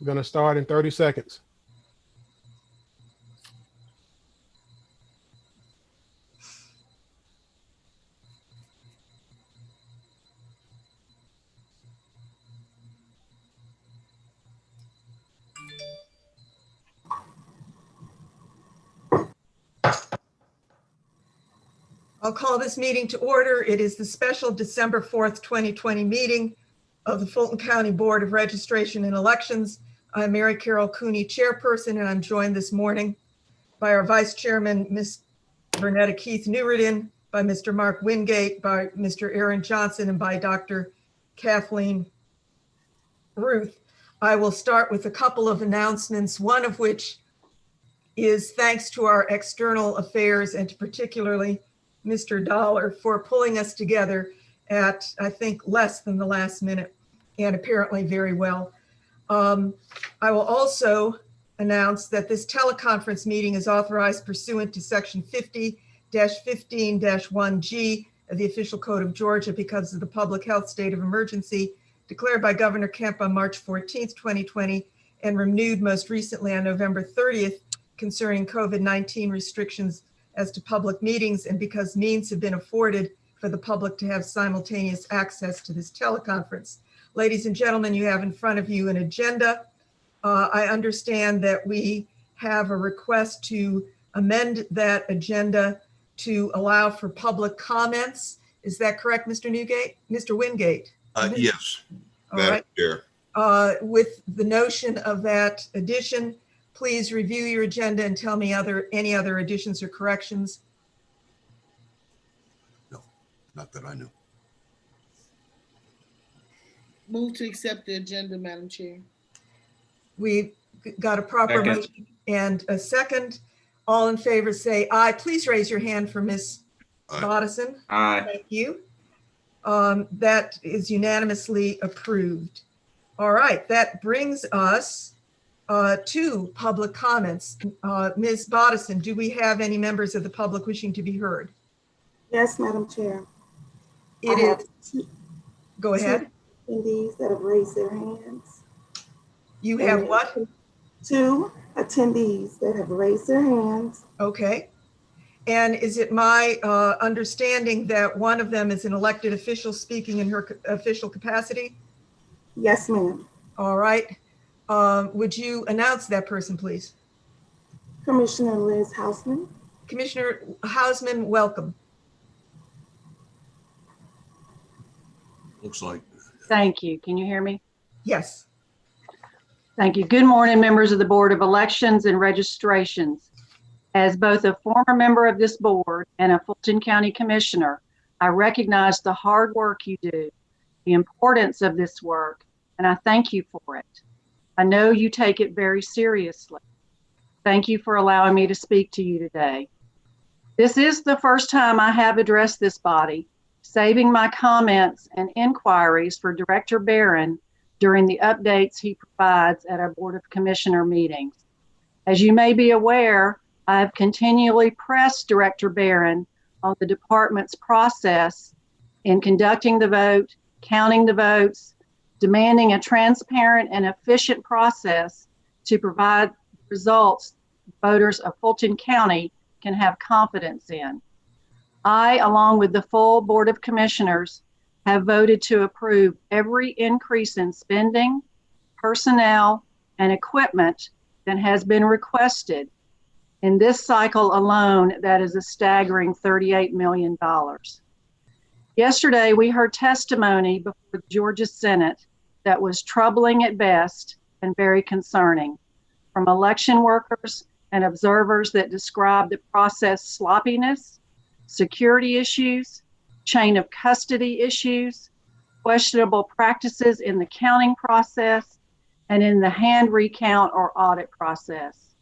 We're going to start in 30 seconds. I'll call this meeting to order. It is the special December 4th, 2020 meeting of the Fulton County Board of Registration and Elections. I'm Mary Carol Cooney, chairperson, and I'm joined this morning by our vice chairman, Ms. Bernetta Keith Newridden, by Mr. Mark Wingate, by Mr. Aaron Johnson, and by Dr. Kathleen Ruth. I will start with a couple of announcements, one of which is thanks to our external affairs and to particularly Mr. Dollar for pulling us together at, I think, less than the last minute, and apparently very well. I will also announce that this teleconference meeting is authorized pursuant to section 50-15-1G of the official code of Georgia because of the public health state of emergency declared by Governor Kemp on March 14th, 2020, and renewed most recently on November 30th concerning COVID-19 restrictions as to public meetings, and because means have been afforded for the public to have simultaneous access to this teleconference. Ladies and gentlemen, you have in front of you an agenda. I understand that we have a request to amend that agenda to allow for public comments. Is that correct, Mr. Newgate? Mr. Wingate? Yes, Madam Chair. With the notion of that addition, please review your agenda and tell me any other additions or corrections. No, not that I know. Move to accept the agenda, Madam Chair. We got a proper motion and a second. All in favor say aye. Please raise your hand for Ms. Bodison. Aye. Thank you. That is unanimously approved. All right, that brings us to public comments. Ms. Bodison, do we have any members of the public wishing to be heard? Yes, Madam Chair. It is. Go ahead. Attendees that have raised their hands. You have what? 2 attendees that have raised their hands. Okay. And is it my understanding that one of them is an elected official speaking in her official capacity? Yes, ma'am. All right. Would you announce that person, please? Commissioner Liz Hausman. Commissioner Hausman, welcome. Looks like. Thank you. Can you hear me? Yes. Thank you. Good morning, members of the Board of Elections and Registrations. As both a former member of this board and a Fulton County Commissioner, I recognize the hard work you do, the importance of this work, and I thank you for it. I know you take it very seriously. Thank you for allowing me to speak to you today. This is the first time I have addressed this body, saving my comments and inquiries for Director Barron during the updates he provides at our Board of Commissioner meetings. As you may be aware, I have continually pressed Director Barron on the department's process in conducting the vote, counting the votes, demanding a transparent and efficient process to provide results voters of Fulton County can have confidence in. I, along with the full Board of Commissioners, have voted to approve every increase in spending, personnel, and equipment that has been requested. In this cycle alone, that is a staggering $38 million. Yesterday, we heard testimony before the Georgia Senate that was troubling at best and very concerning from election workers and observers that described the process sloppiness, security issues, chain of custody issues, questionable practices in the counting process, and in the hand recount or audit process.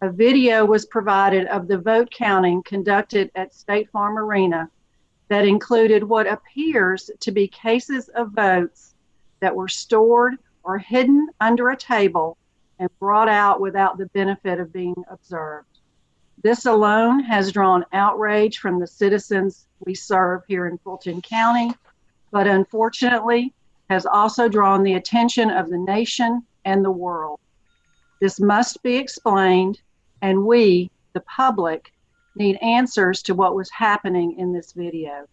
A video was provided of the vote counting conducted at State Farm Arena that included what appears to be cases of votes that were stored or hidden under a table and brought out without the benefit of being observed. This alone has drawn outrage from the citizens we serve here in Fulton County, but unfortunately has also drawn the attention of the nation and the world. This must be explained, and we, the public, need answers to what was happening in this video.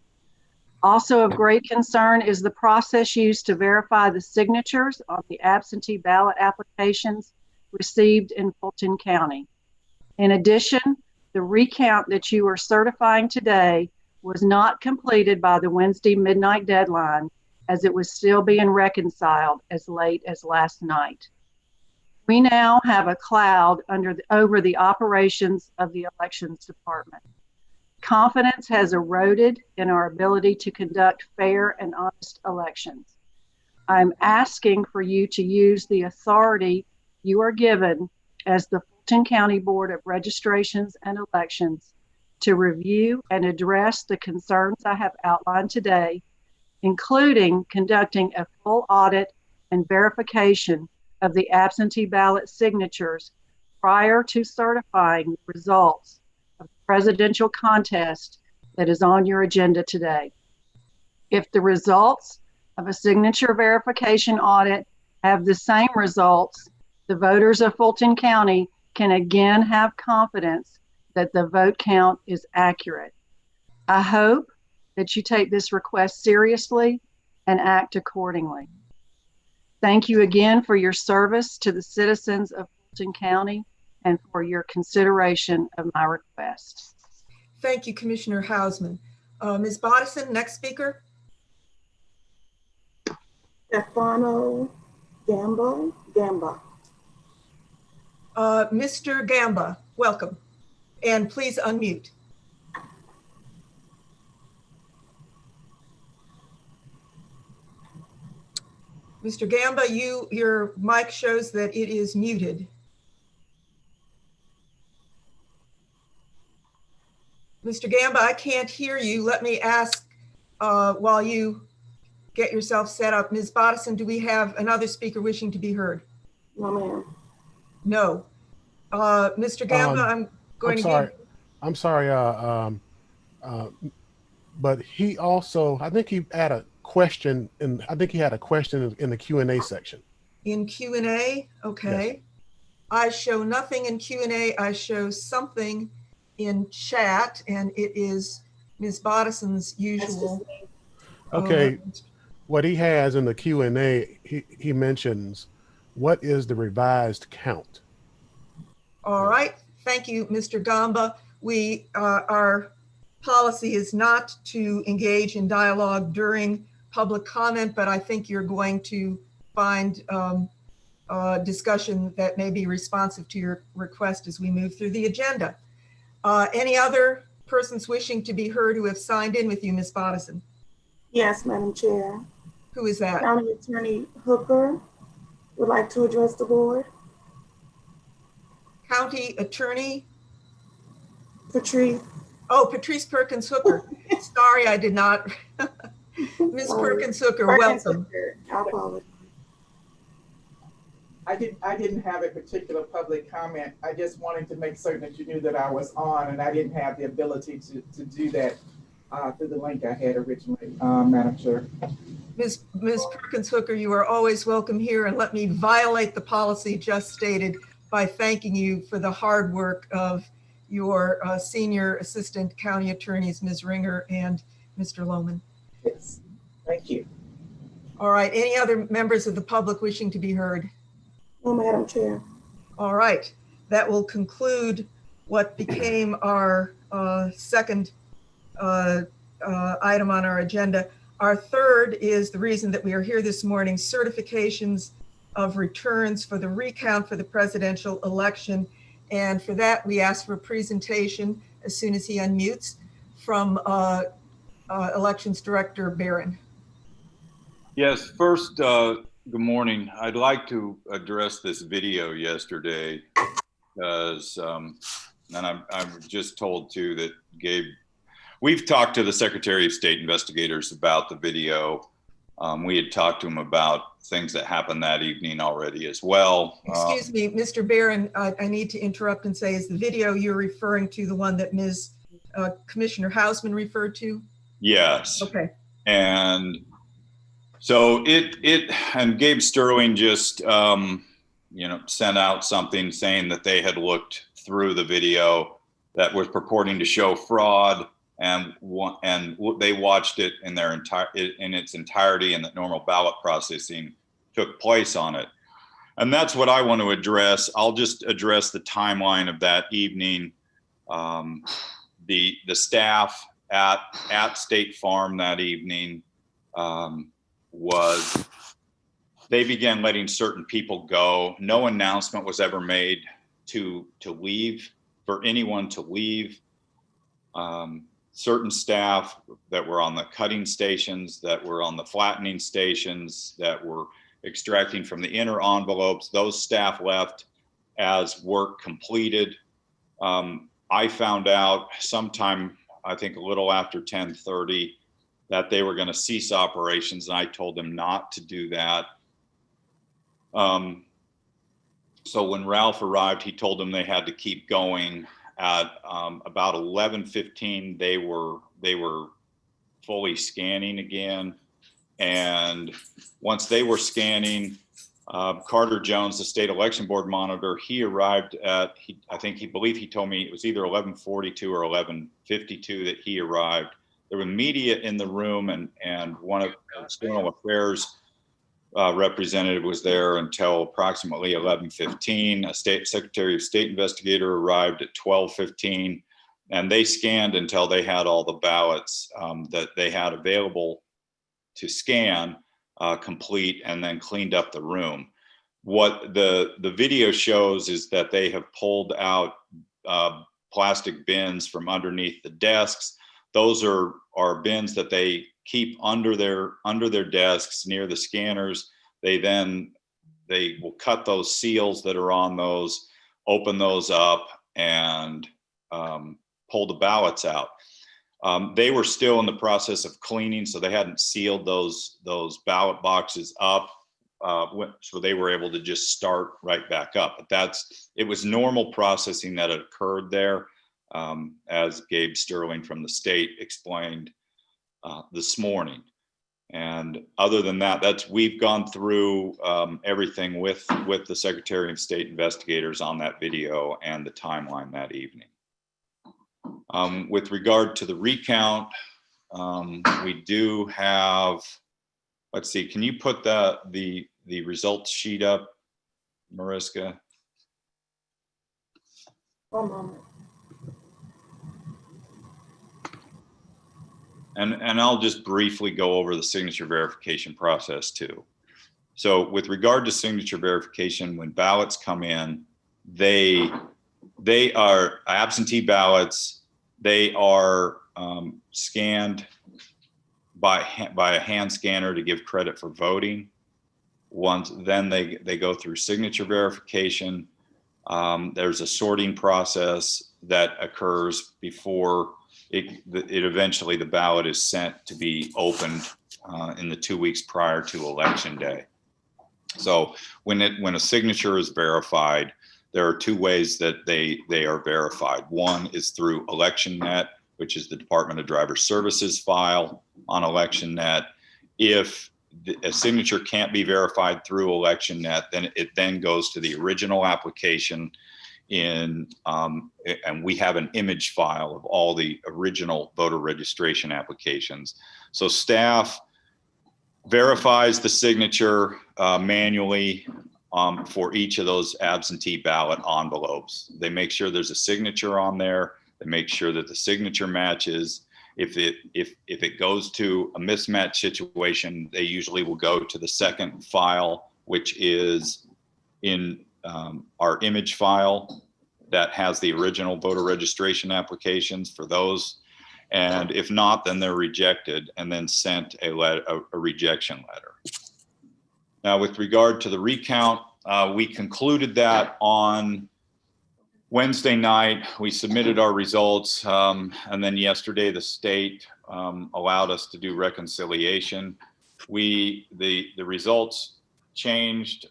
Also of great concern is the process used to verify the signatures on the absentee ballot applications received in Fulton County. In addition, the recount that you are certifying today was not completed by the Wednesday midnight deadline, as it was still being reconciled as late as last night. We now have a cloud over the operations of the Elections Department. Confidence has eroded in our ability to conduct fair and honest elections. I'm asking for you to use the authority you are given as the Fulton County Board of Registrations and Elections to review and address the concerns I have outlined today, including conducting a full audit and verification of the absentee ballot signatures prior to certifying the results of the presidential contest that is on your agenda today. If the results of a signature verification audit have the same results, the voters of Fulton County can again have confidence that the vote count is accurate. I hope that you take this request seriously and act accordingly. Thank you again for your service to the citizens of Fulton County and for your consideration of my request. Thank you, Commissioner Hausman. Ms. Bodison, next speaker. Stefano Gamba. Mr. Gamba, welcome. And please unmute. Mr. Gamba, your mic shows that it is muted. Mr. Gamba, I can't hear you. Let me ask while you get yourself set up. Ms. Bodison, do we have another speaker wishing to be heard? No, ma'am. No. Mr. Gamba, I'm going to give. I'm sorry. But he also, I think he had a question, and I think he had a question in the Q&A section. In Q&A, okay. Yes. I show nothing in Q&A. I show something in chat, and it is Ms. Bodison's usual. Okay. What he has in the Q&A, he mentions, what is the revised count? All right. Thank you, Mr. Gamba. Our policy is not to engage in dialogue during public comment, but I think you're going to find discussion that may be responsive to your request as we move through the agenda. Any other persons wishing to be heard who have signed in with you, Ms. Bodison? Yes, Madam Chair. Who is that? County Attorney Hooker would like to address the board. County Attorney? Patrice. Oh, Patrice Perkins Hooker. Sorry, I did not. Ms. Perkins Hooker, welcome. I apologize. I didn't have a particular public comment. I just wanted to make certain that you knew that I was on, and I didn't have the ability to do that through the link I had originally, Madam Chair. Ms. Perkins Hooker, you are always welcome here, and let me violate the policy just stated by thanking you for the hard work of your senior assistant county attorneys, Ms. Ringer and Mr. Lohman. Yes, thank you. All right, any other members of the public wishing to be heard? No, Madam Chair. All right, that will conclude what became our second item on our agenda. Our third is the reason that we are here this morning, certifications of returns for the recount for the presidential election. And for that, we ask for a presentation as soon as he unmutes from Elections Director Barron. Yes, first, good morning. I'd like to address this video yesterday because, and I'm just told too that Gabe, we've talked to the Secretary of State investigators about the video. We had talked to him about things that happened that evening already as well. Excuse me, Mr. Barron, I need to interrupt and say, is the video you're referring to the one that Commissioner Hausman referred to? Yes. Okay. And so and Gabe Sterling just sent out something saying that they had looked through the video that was purporting to show fraud, and they watched it in its entirety, and that normal ballot processing took place on it. And that's what I want to address. I'll just address the timeline of that evening. The staff at State Farm that evening they began letting certain people go. No announcement was ever made to leave, for anyone to leave. Certain staff that were on the cutting stations, that were on the flattening stations, that were extracting from the inner envelopes, those staff left as work completed. I found out sometime, I think a little after 10:30, that they were going to cease operations, and I told them not to do that. So when Ralph arrived, he told them they had to keep going. At about 11:15, they were fully scanning again. And once they were scanning, Carter Jones, the state election board monitor, he arrived at, he believed he told me it was either 11:42 or 11:52 that he arrived. There were media in the room, and one of the external affairs representative was there until approximately 11:15. A Secretary of State investigator arrived at 12:15, and they scanned until they had all the ballots that they had available to scan complete, and then cleaned up the room. What the video shows is that they have pulled out plastic bins from underneath the desks. Those are bins that they keep under their desks near the scanners. They will cut those seals that are on those, open those up, and pull the ballots out. They were still in the process of cleaning, so they hadn't sealed those ballot boxes up, so they were able to just start right back up. But it was normal processing that had occurred there, as Gabe Sterling from the state explained this morning. And other than that, we've gone through everything with the Secretary of State investigators on that video and the timeline that evening. With regard to the recount, we do have, let's see, can you put the results sheet up, Mariska? One moment. And I'll just briefly go over the signature verification process too. So with regard to signature verification, when ballots come in, they are absentee ballots. They are scanned by a hand scanner to give credit for voting. Then they go through signature verification. There's a sorting process that occurs before it eventually, the ballot is sent to be opened in the 2 weeks prior to election day. So when a signature is verified, there are two ways that they are verified. One is through ElectionNet, which is the Department of Driver Services file on ElectionNet. If a signature can't be verified through ElectionNet, then it goes to the original application and we have an image file of all the original voter registration applications. So staff verifies the signature manually for each of those absentee ballot envelopes. They make sure there's a signature on there. They make sure that the signature matches. If it goes to a mismatch situation, they usually will go to the second file, which is in our image file that has the original voter registration applications for those. And if not, then they're rejected and then sent a rejection letter. Now, with regard to the recount, we concluded that on Wednesday night. We submitted our results, and then yesterday the state allowed us to do reconciliation. The results changed.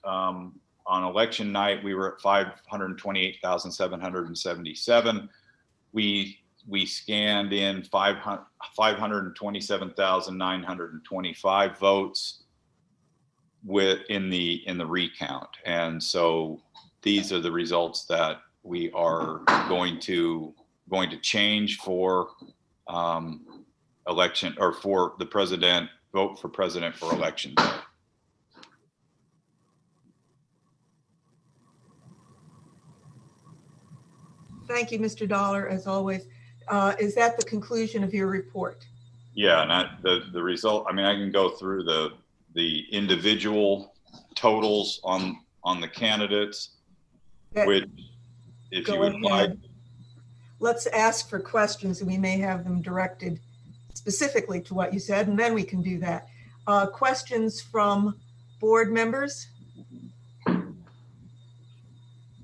On election night, we were at 528,777. We scanned in 527,925 votes. in the recount. And so these are the results that we are going to change for election, or for the president, vote for president for election day. Thank you, Mr. Dollar, as always. Is that the conclusion of your report? Yeah, and the result, I mean, I can go through the individual totals on the candidates, which, if you would like. Let's ask for questions, and we may have them directed specifically to what you said, and then we can do that. Questions from board members?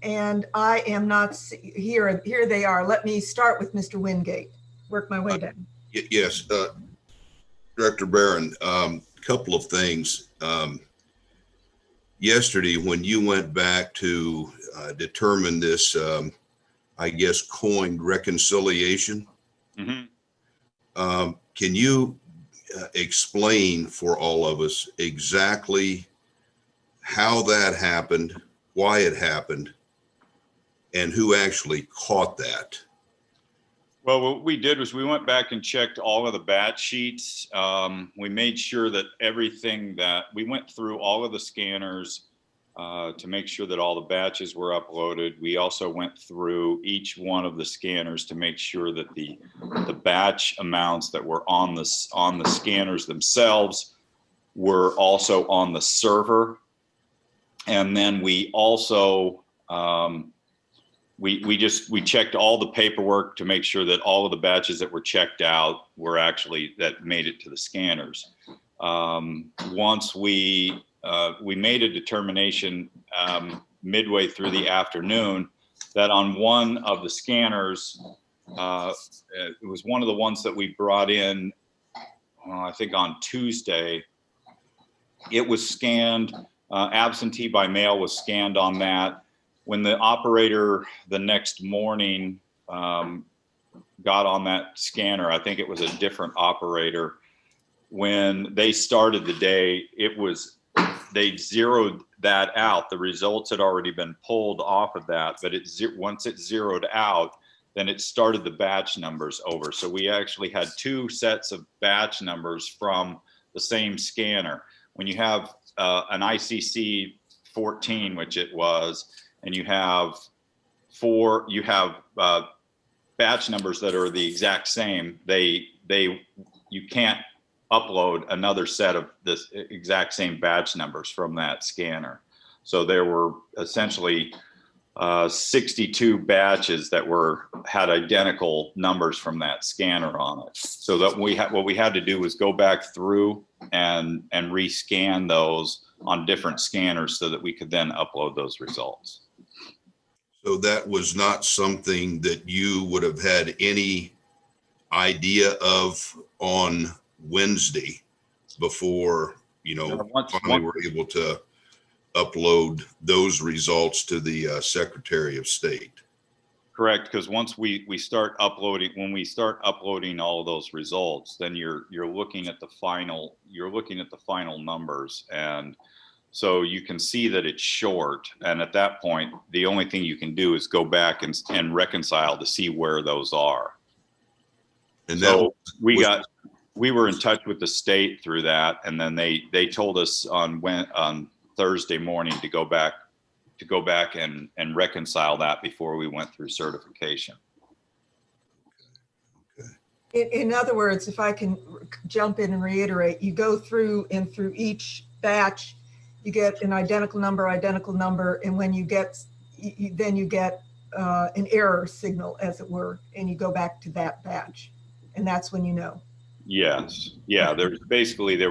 And I am not here. Here they are. Let me start with Mr. Wingate. Work my way down. Yes, Director Barron, couple of things. Yesterday, when you went back to determine this, I guess, coined reconciliation, can you explain for all of us exactly how that happened, why it happened, and who actually caught that? Well, what we did was we went back and checked all of the batch sheets. We made sure that we went through all of the scanners to make sure that all the batches were uploaded. We also went through each one of the scanners to make sure that the batch amounts that were on the scanners themselves were also on the server. And then we also we checked all the paperwork to make sure that all of the batches that were checked out were actually, that made it to the scanners. Once we made a determination midway through the afternoon that on one of the scanners, it was one of the ones that we brought in, I think on Tuesday, it was scanned, absentee by mail was scanned on that. When the operator the next morning got on that scanner, I think it was a different operator. When they started the day, they zeroed that out. The results had already been pulled off of that, but once it zeroed out, then it started the batch numbers over. So we actually had two sets of batch numbers from the same scanner. When you have an ICC 14, which it was, and you have batch numbers that are the exact same, you can't upload another set of this exact same batch numbers from that scanner. So there were essentially 62 batches that had identical numbers from that scanner on it. So that what we had to do was go back through and rescan those on different scanners so that we could then upload those results. So that was not something that you would have had any idea of on Wednesday before, finally were able to upload those results to the Secretary of State. Correct, because once we start uploading, when we start uploading all of those results, then you're looking at the final numbers, and so you can see that it's short. And at that point, the only thing you can do is go back and reconcile to see where those are. And so we were in touch with the state through that, and then they told us on Thursday morning to go back and reconcile that before we went through certification. In other words, if I can jump in and reiterate, you go through and through each batch, you get an identical number, and when you get, then you get an error signal, as it were, and you go back to that batch, and that's when you know. Yes, yeah. There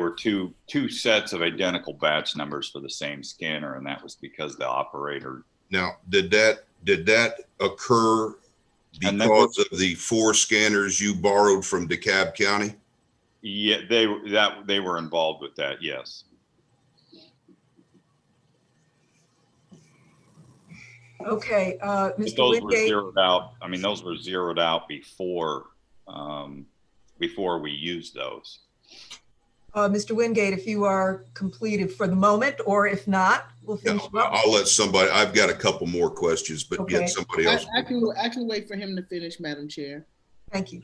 were two sets of identical batch numbers for the same scanner, and that was because the operator. Now, did that occur because of the 4 scanners you borrowed from DeKalb County? Yeah, they were involved with that. Yes. Okay, Mr. Those were Wingate. zeroed out. I mean, those were zeroed out before we used those. Mr. Wingate, if you are completed for the moment, or if not, we'll finish up. I'll let somebody, I've got a couple more questions, but Okay. get somebody else. I can wait for him to finish, Madam Chair. Thank you.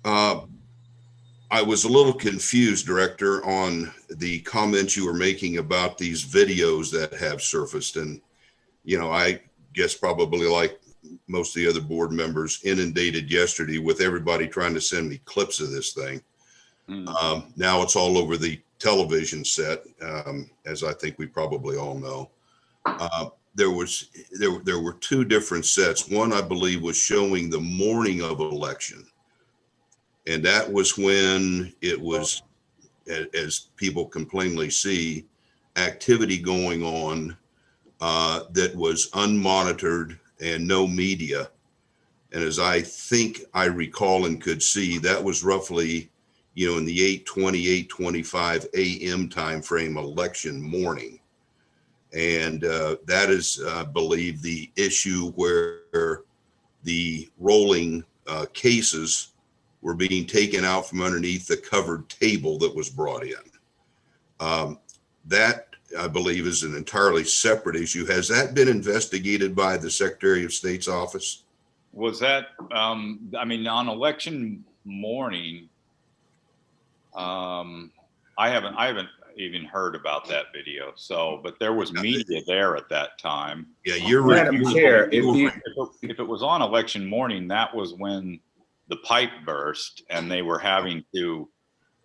I was a little confused, Director, on the comments you were making about these videos that have surfaced. And, you know, I guess probably like most of the other board members, inundated yesterday with everybody trying to send me clips of this thing. Now it's all over the television set, as I think we probably all know. There were two different sets. One, I believe, was showing the morning of election. And that was when it was, as people can plainly see, activity going on that was unmonitored and no media. And as I think I recall and could see, that was roughly, you know, in the 8:20, 8:25 a.m. timeframe election morning. And that is, I believe, the issue where the rolling cases were being taken out from underneath the covered table that was brought in. That, I believe, is an entirely separate issue. Has that been investigated by the Secretary of State's office? Was that, I mean, on election morning, I haven't even heard about that video. So, but there was media there at that time. Yeah, you're right. Madam Chair, If it was on election morning, that was when the pipe burst and they were having to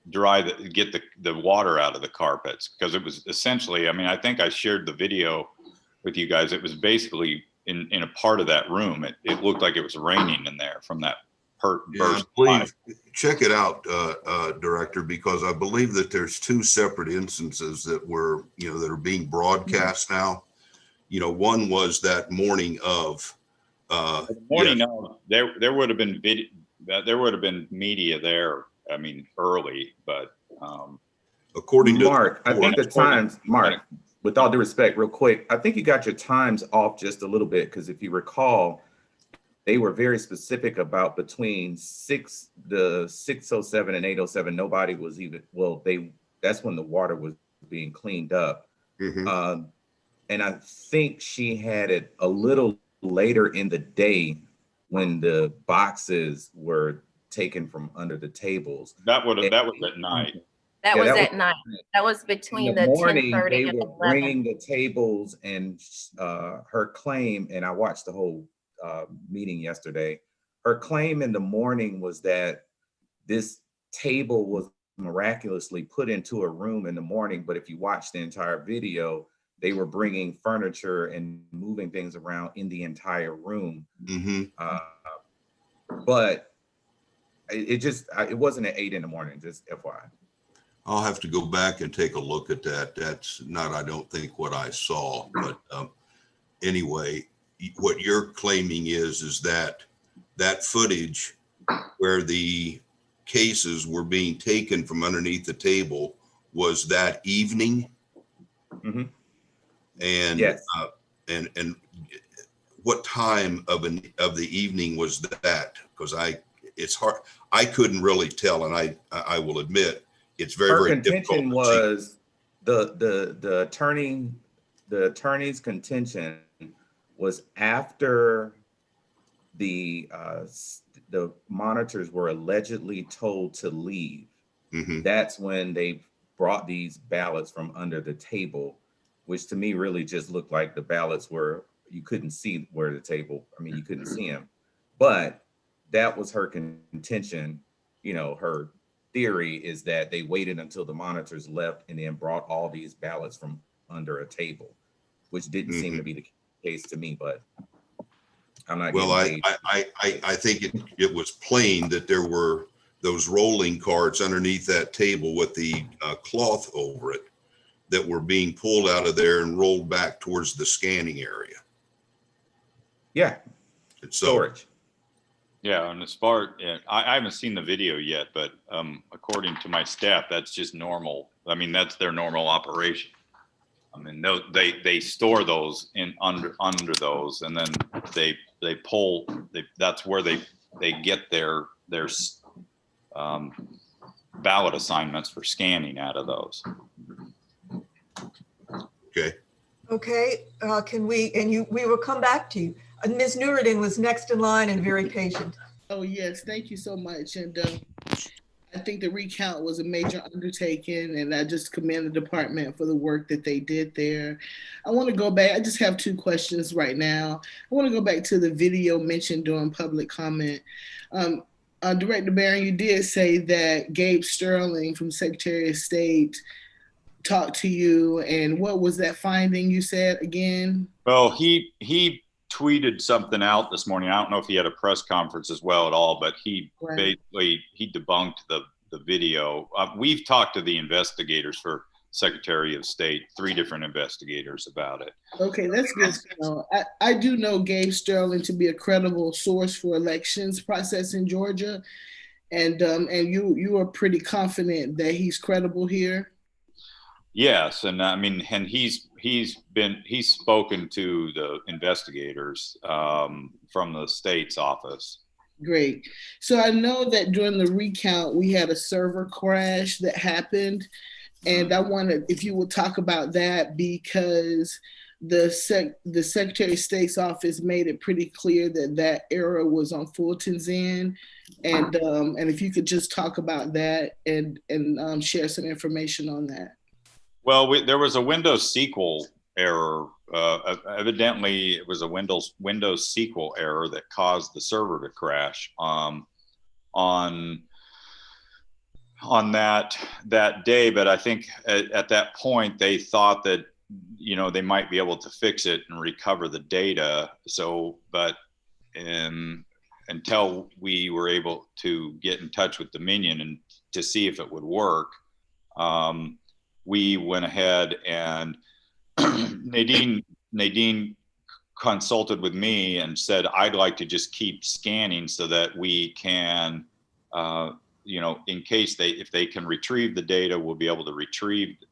get the water out of the carpets, because it was essentially, I mean, I think I shared the video with you guys. It was basically in a part of that room. It looked like it was raining in there from that burst. Please check it out, Director, because I believe that there's two separate instances that were, you know, that are being broadcast now. You know, one was that morning of. There would have been video. There would have been media there. I mean, early, but according to Mark, I think the times, Mark, with all due respect, real quick, I think you got your times off just a little bit, because if you recall, they were very specific about between 6:07 and 8:07. Nobody was even, well, that's when the water was being cleaned up. Mm-hmm. And I think she had it a little later in the day when the boxes were taken from under the tables. that was at night. That was at night. That was between the morning. 10:30 They and were 11. bringing the tables, and her claim, and I watched the whole meeting yesterday. Her claim in the morning was that this table was miraculously put into a room in the morning, but if you watch the entire video, they were bringing furniture and moving things around in the entire room. Mm-hmm. But it wasn't at 8 in the morning, just FYI. I'll have to go back and take a look at that. That's not, I don't think, what I saw. But anyway, what you're claiming is that footage where the cases were being taken from underneath the table was that evening. Mm-hmm. And yes. And what time of the evening was that? Because it's hard. I couldn't really tell, and I will admit it's very contention difficult. Was the attorney's contention was after the monitors were allegedly told to leave. Mm-hmm. That's when they brought these ballots from under the table, which to me really just looked like the ballots were, you couldn't see where the table, I mean, you couldn't see them, but that was her contention. You know, her theory is that they waited until the monitors left and then brought all these ballots from under a table, which didn't seem to be the case to me, but I'm not. Well, I think it was plain that there were those rolling carts underneath that table with the cloth over it that were being pulled out of there and rolled back towards the scanning area. Yeah. So, storage. Yeah, and as far, I haven't seen the video yet, but according to my staff, that's just normal. I mean, that's their normal operation. I mean, they store those in under those, and then they pull. ballot assignments for scanning out of those. Okay. Okay, can we, and we will come back to you. Ms. Newridan was next in line and very patient. Oh, yes, thank you so much. And I think the recount was a major undertaking, and I just commend the department for the work that they did there. I want to go back. I just have 2 questions right now. I want to go back to the video mentioned during public comment. Director Barron, you did say that Gabe Sterling from Secretary of State talked to you, and what was that finding you said again? Well, he tweeted something out this morning. I don't know if he had a press conference as well at all, but he basically debunked the video. We've talked to the investigators for Secretary of State, 3 different investigators about it. Okay, that's good to know. I do know Gabe Sterling to be a credible source for elections process in Georgia, and you are pretty confident that he's credible here. Yes, and I mean, and he's spoken to the investigators from the state's office. Great. So I know that during the recount we had a server crash that happened, and I wanted if you would talk about that, because the Secretary of State's office made it pretty clear that that error was on Fulton's end, and if you could just talk about that and share some information on that. Well, there was a Windows SQL error. Evidently, it was a Windows SQL error that caused the server to crash on that day. But I think at that point they thought that they might be able to fix it and recover the data. So, but until we were able to get in touch with Dominion and to see if it would work. We went ahead and Nadine consulted with me and said, I'd like to just keep scanning so that we can, in case if they can retrieve the data, we'll be able to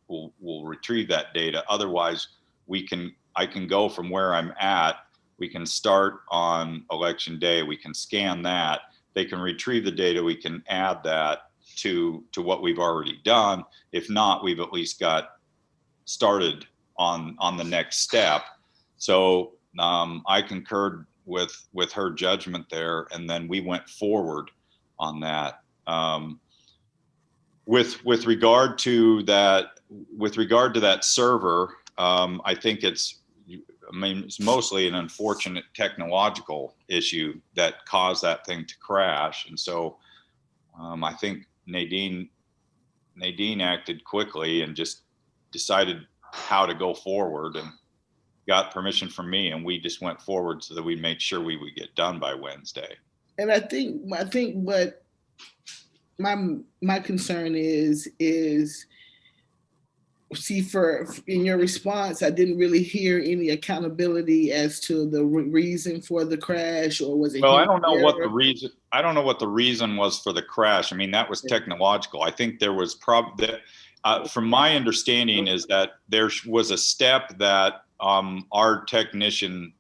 we'll retrieve that data. Otherwise, I can go from where I'm at. We can start on election day. We can scan that. They can retrieve the data. We can add that to what we've already done. If not, we've at least got started on the next step. So I concurred with her judgment there, and then we went forward on that. With regard to that server, I think it's mostly an unfortunate technological issue that caused that thing to crash, and so I think Nadine acted quickly and just decided how to go forward and got permission from me, and we just went forward so that we made sure we would get done by Wednesday. And I think what my concern is see, in your response, I didn't really hear any accountability as to the reason for the crash, or was it? Well, I don't know what the reason was for the crash. I mean, that was technological. I think there was from my understanding is that there was a step that our technician,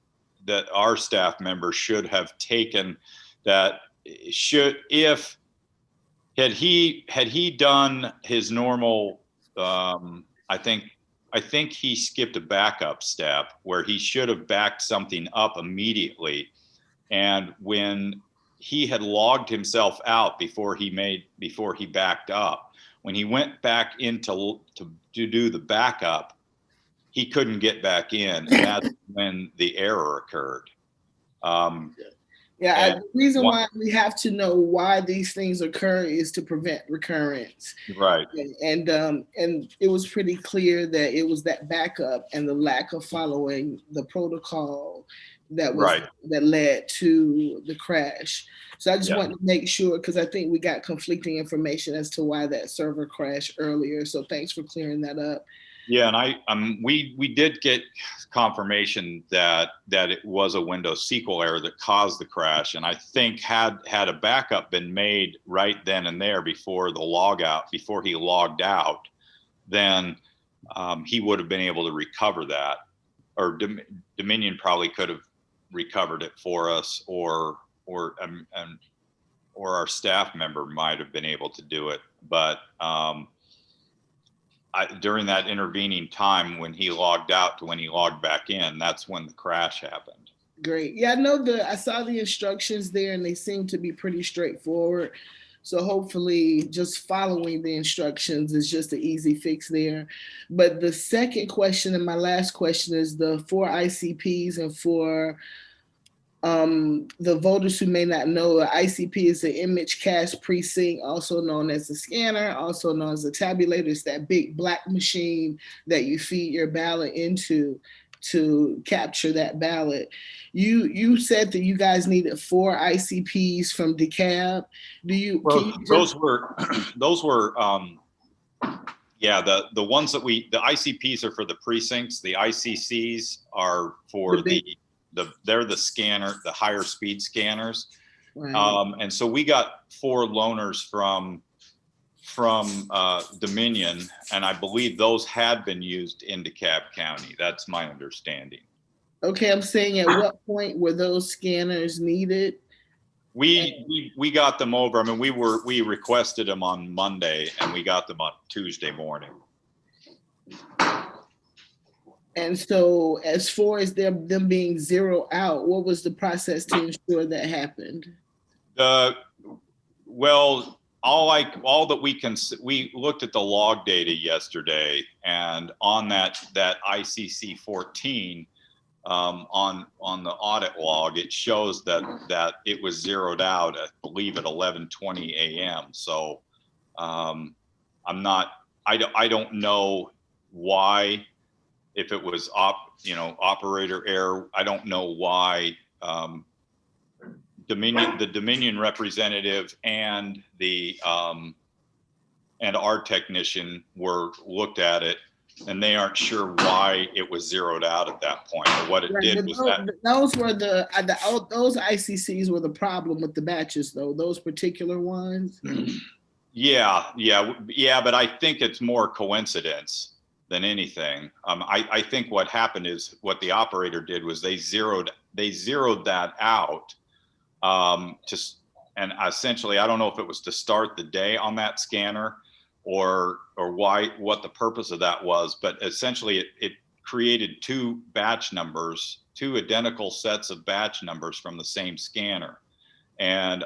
that our staff member should have taken, that had he done his normal, I think he skipped a backup step where he should have backed something up immediately. And when he had logged himself out before he backed up, when he went back in to do the backup, he couldn't get back in, and that's when the error occurred. The reason why we have to know why these things occur is to prevent recurrence. Right. And it was pretty clear that it was that backup and the lack of following the protocol that led to the crash. So I just wanted to make sure, because I think we got conflicting information as to why that server crashed earlier. So thanks for clearing that up. Yeah, and we did get confirmation that it was a Windows SQL error that caused the crash, and I think had a backup been made right then and there before he logged out, then he would have been able to recover that, or Dominion probably could have recovered it for us, or our staff member might have been able to do it. but during that intervening time when he logged out to when he logged back in, that's when the crash happened. Great. Yeah, I saw the instructions there and they seem to be pretty straightforward. So hopefully just following the instructions is just an easy fix there. But the second question and my last question is the 4 ICPs and for the voters who may not know, the ICP is the image cast precinct, also known as the scanner, also known as the tabulator. It's that big black machine that you feed your ballot into to capture that ballot. You said that you guys needed 4 ICPs from DeKalb. Those were yeah, the ones that the ICPs are for the precincts. The ICCs are for they're the scanner, the higher speed scanners. Right. And so we got 4 loaners from Dominion, and I believe those had been used in DeKalb County. That's my understanding. Okay, I'm saying at what point were those scanners needed? We got them over. I mean, we requested them on Monday, and we got them on Tuesday morning. And so, as far as them being zeroed out, what was the process to ensure that happened? Well, all that we looked at the log data yesterday, and on that ICC 14 on the audit log, it shows that it was zeroed out, I believe, at 11:20 a.m. So I don't know why. If it was operator error, I don't know why the Dominion representative and our technician looked at it, and they aren't sure why it was zeroed out at that point. Or what it did was those were those ICCs were the problem with the batches, though. Those particular ones. Yeah, but I think it's more coincidence than anything. I think what happened is what the operator did was they zeroed that out and essentially, I don't know if it was to start the day on that scanner or what the purpose of that was, but essentially it created 2 batch numbers, 2 identical sets of batch numbers from the same scanner. And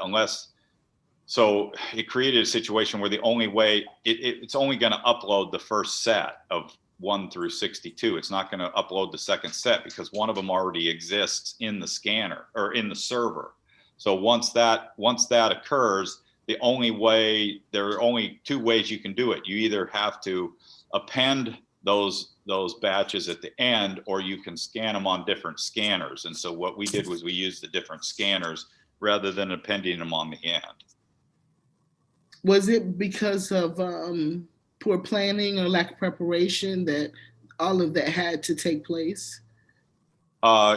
so it created a situation where the only way it's only going to upload the first set of 1 through 62. It's not going to upload the second set because one of them already exists in the scanner or in the server. So once that occurs, there are only 2 ways you can do it. You either have to append those batches at the end, or you can scan them on different scanners. And so what we did was we used the different scanners rather than appending them on the end. Was it because of poor planning or lack of preparation that all of that had to take place?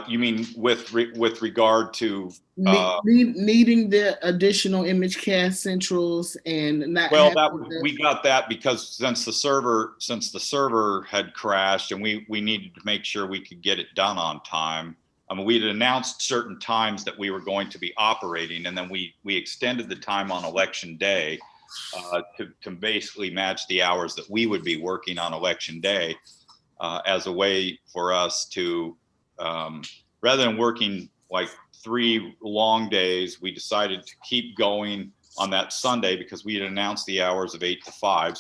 You mean with regard to needing the additional image cast centrals and not? Well, we got that because since the server had crashed and we needed to make sure we could get it done on time. I mean, we had announced certain times that we were going to be operating, and then we extended the time on election day to basically match the hours that we would be working on election day as a way for us to, rather than working like 3 long days, we decided to keep going on that Sunday because we had announced the hours of 8 to 5.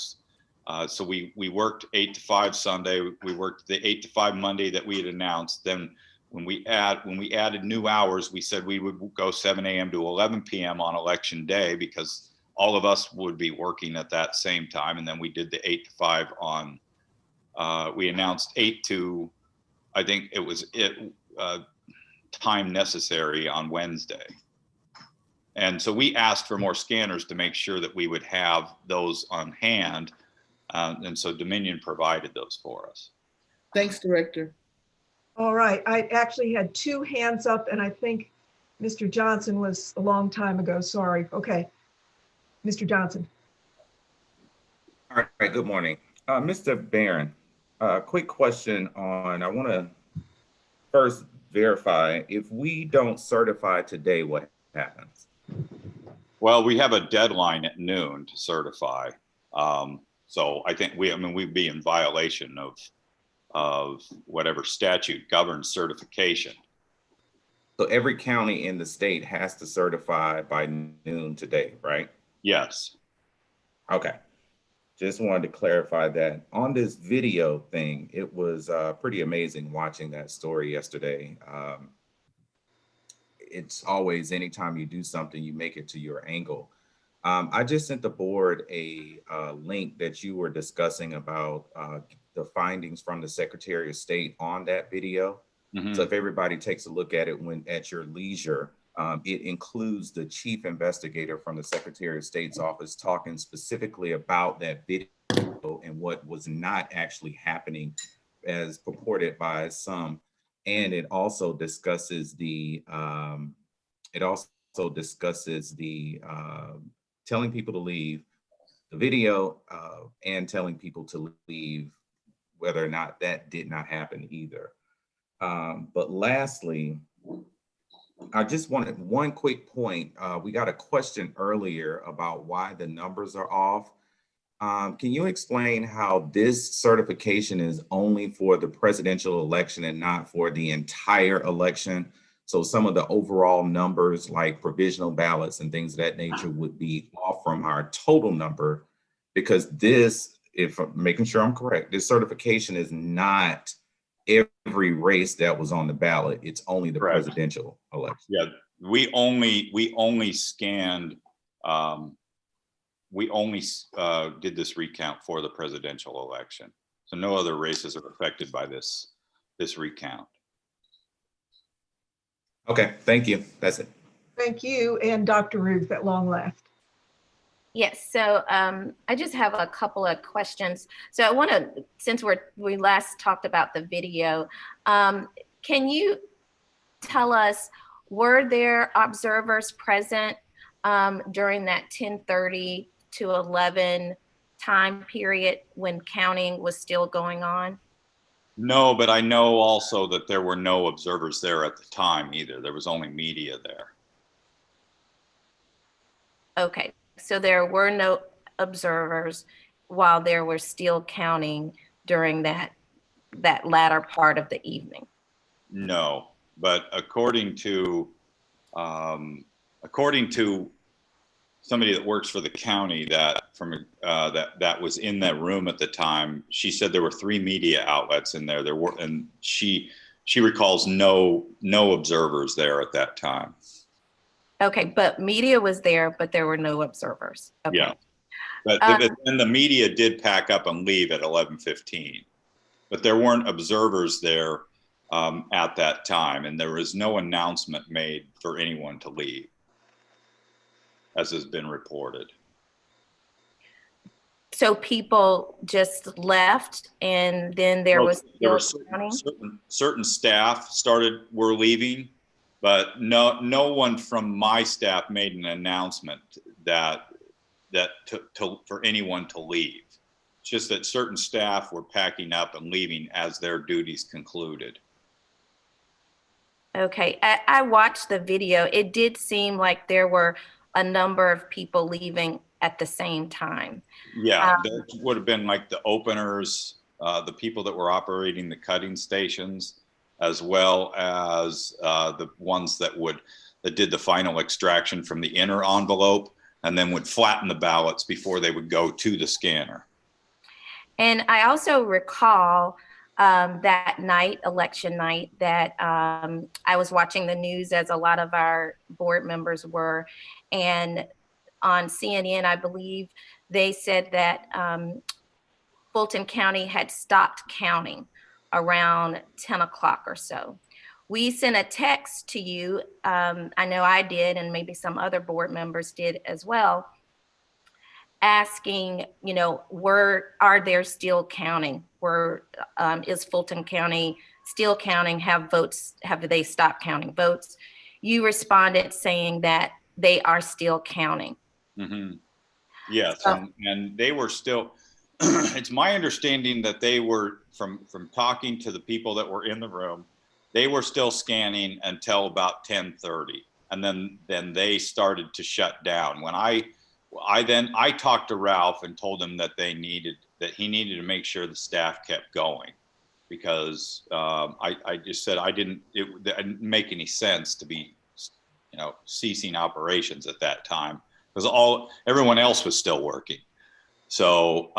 So we worked 8 to 5 Sunday. We worked the 8 to 5 Monday that we had announced. Then when we added new hours, we said we would go 7 a.m. to 11 p.m. on election day because all of us would be working at that same time. And then we did the 8 to 5 on, we announced 8 to, I think it was time necessary on Wednesday. And so we asked for more scanners to make sure that we would have those on hand. And so Dominion provided those for us. Thanks, Director. All right, I actually had 2 hands up, and I think Mr. Johnson was a long time ago, sorry. Okay, Mr. Johnson. All right, good morning. Mr. Barron, quick question on, I want to first verify, if we don't certify today, what happens? Well, we have a deadline at noon to certify. So I think I mean, we'd be in violation of whatever statute governs certification. So every county in the state has to certify by noon today, right? Yes. Okay. Just wanted to clarify that. On this video thing, it was pretty amazing watching that story yesterday. It's always, anytime you do something, you make it to your angle. I just sent the board a link that you were discussing about the findings from the Secretary of State on that video. Mm-hmm. So if everybody takes a look at it when at your leisure, it includes the chief investigator from the Secretary of State's office talking specifically about that video and what was not actually happening as purported by some. And it also discusses the telling people to leave, the video, and telling people to leave, whether or not that did not happen either. But lastly, I just wanted one quick point. We got a question earlier about why the numbers are off. Can you explain how this certification is only for the presidential election and not for the entire election? So some of the overall numbers like provisional ballots and things of that nature would be off from our total number, because this, if I'm making sure I'm correct, this certification is not every race that was on the ballot. It's only the Correct. presidential election. Yeah, we only scanned, we only did this recount for the presidential election. So no other races are affected by this recount. Okay, thank you. That's it. Thank you. And Dr. Ruth at long last. Yes, so I just have a couple of questions. So I want to, since we last talked about the video, can you tell us, were there observers present during that 10:30 to 11 time period when counting was still going on? No, but I know also that there were no observers there at the time either. There was only media there. Okay, so there were no observers while there were still counting during that latter part of the evening. No, but according to somebody that works for the county that was in that room at the time, she said there were 3 media outlets in there. And she recalls no observers there at that time. Okay, but media was there, but there were no observers. Okay. Yeah, but and the media did pack up and leave at 11:15, but there weren't observers there at that time, and there was no announcement made for anyone to leave, as has been reported. So people just left, and then there was certain staff were leaving, but no one from my staff made an announcement for anyone to leave. It's just that certain staff were packing up and leaving as their duties concluded. Okay, I watched the video. It did seem like there were a number of people leaving at the same time. Yeah, there would have been like the openers, the people that were operating the cutting stations, as well as the ones that did the final extraction from the inner envelope and then would flatten the ballots before they would go to the scanner. And I also recall that night, election night, that I was watching the news, as a lot of our board members were, and on CNN, I believe, they said that Fulton County had stopped counting around 10 o'clock or so. We sent a text to you, I know I did, and maybe some other board members did as well, asking, are there still counting? Is Fulton County still counting? Have they stopped counting votes? You responded saying that they are still counting. Mm-hmm. Yes, and they were still, it's my understanding that they were, from talking to the people that were in the room, they were still scanning until about 10:30, and then they started to shut down. When I I talked to Ralph and told him that he needed to make sure the staff kept going, because I just said it didn't make any sense to be, ceasing operations at that time, because everyone else was still working. So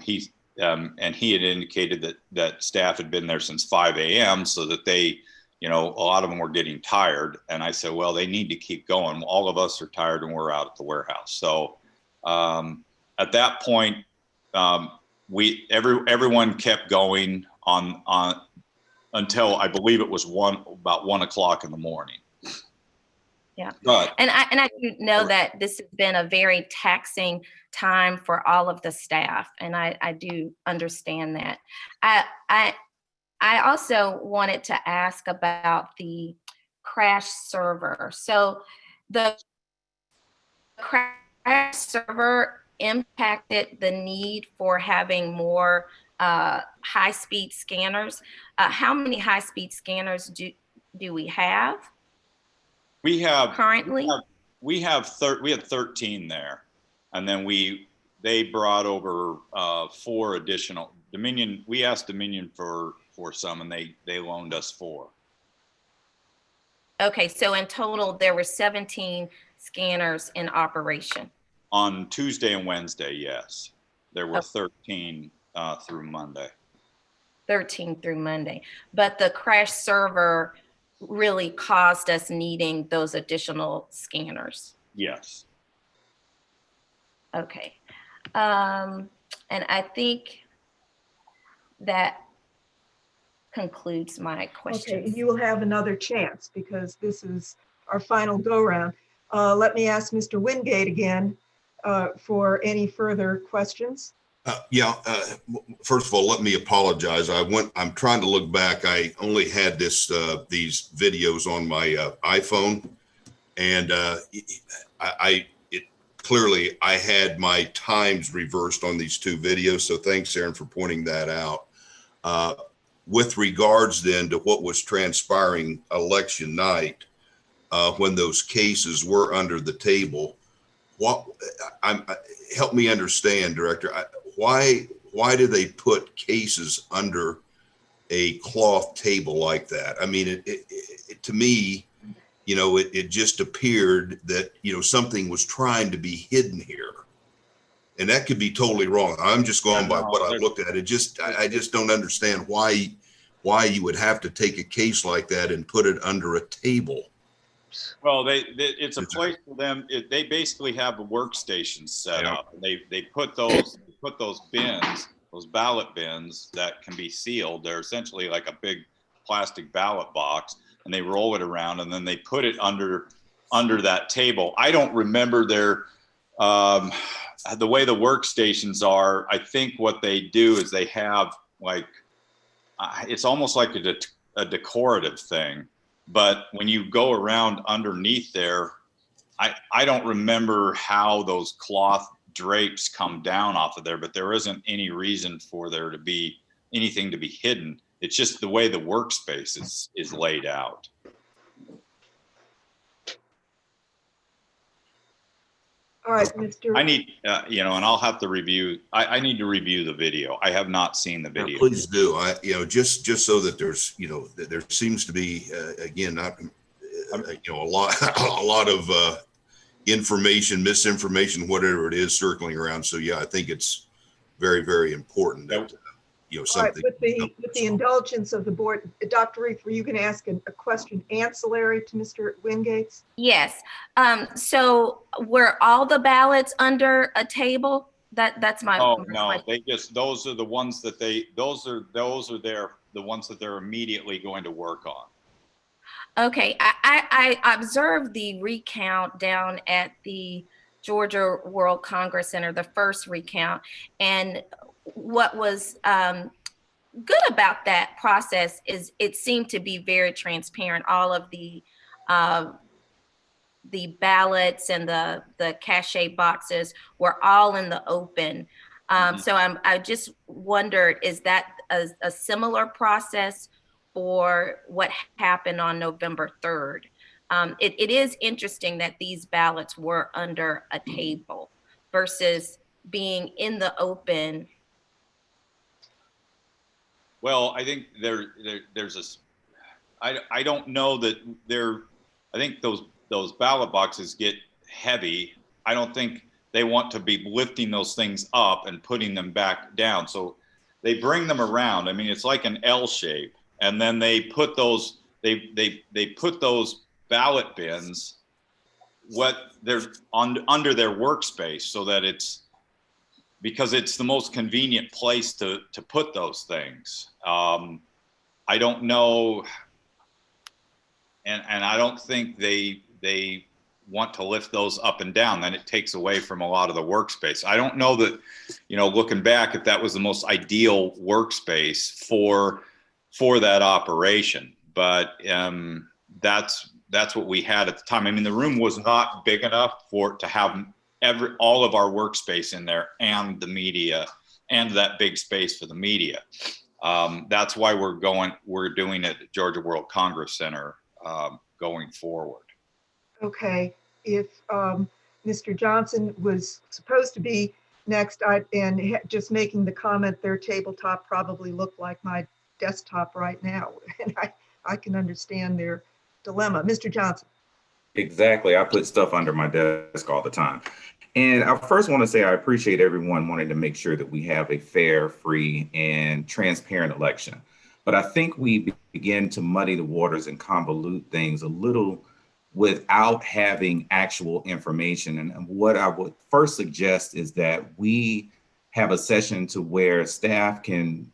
he had indicated that staff had been there since 5 a.m. so that they, a lot of them were getting tired. And I said, well, they need to keep going. All of us are tired and we're out at the warehouse. So at that point, everyone kept going on until I believe it was about 1 o'clock in the morning. Yeah, and I do know that this has been a very taxing time for all of the staff, and I do understand that. I also wanted to ask about the crash server. So the crash server impacted the need for having more high-speed scanners. How many high-speed scanners do we have? We have currently. We had 13 there, and then they brought over 4 additional. Dominion. We asked Dominion for some, and they loaned us 4. Okay, so in total there were 17 scanners in operation. On Tuesday and Wednesday, yes, there were 13 through Monday. 13 through Monday, but the crash server really caused us needing those additional scanners. Yes. Okay. And I think that concludes my questions. Okay, you will have another chance because this is our final go round. Let me ask Mr. Wingate again for any further questions. First of all, let me apologize. I'm trying to look back. I only had these videos on my iPhone, and clearly I had my times reversed on these 2 videos. So thanks, Aaron, for pointing that out. With regards then to what was transpiring election night, when those cases were under the table, help me understand, Director. Why do they put cases under a cloth table like that? I mean, to me, it just appeared that, something was trying to be hidden here, and that could be totally wrong. I'm just going by what I looked at. I just don't understand why you would have to take a case like that and put it under a table. Well, it's a place for them. They basically have a workstation set up. They put those bins, those ballot bins that can be sealed. They're essentially like a big plastic ballot box, and they roll it around, and then they put it under that table. I don't remember the way the workstations are. I think what they do is they have it's almost like a decorative thing. But when you go around underneath there, I don't remember how those cloth drapes come down off of there, but there isn't any reason for there to be anything to be hidden. It's just the way the workspace is laid out. All right, Mr. I need, and I'll have to review. I need to review the video. I have not seen the video. Please do. Just so that there's, there seems to be again, not, a lot of information, misinformation, whatever it is, circling around. So yeah, I think it's very, very important that something. Right, with the indulgence of the board, Dr. Reef, were you going to ask a question ancillary to Mr. Wingate's? Yes. So were all the ballots under a table? That's my. Oh no, those are the ones that the ones that they're immediately going to work on. Okay, I observed the recount down at the Georgia World Congress Center, the first recount, and what was good about that process is it seemed to be very transparent. All of the ballots and the cachet boxes were all in the open. So I just wondered, is that a similar process for what happened on November 3rd? It is interesting that these ballots were under a table. versus being in the open? Well, I think there's I don't know that I think those ballot boxes get heavy. I don't think they want to be lifting those things up and putting them back down. So they bring them around. I mean, it's like an L shape, and then they put those they put those ballot bins they're under their workspace, so that because it's the most convenient place to put those things. I don't know, and I don't think they want to lift those up and down. Then it takes away from a lot of the workspace. I don't know that, looking back, if that was the most ideal workspace for that operation, but that's what we had at the time. I mean, the room was not big enough to have all of our workspace in there and the media and that big space for the media. That's why we're doing it at Georgia World Congress Center going forward. Okay, if Mr. Johnson was supposed to be next, just making the comment, their tabletop probably looked like my desktop right now, and I can understand their dilemma. Mr. Johnson. Exactly. I put stuff under my desk all the time. And I first want to say I appreciate everyone wanting to make sure that we have a fair, free, and transparent election. But I think we begin to muddy the waters and convolute things a little without having actual information. And what I would first suggest is that we have a session to where staff can,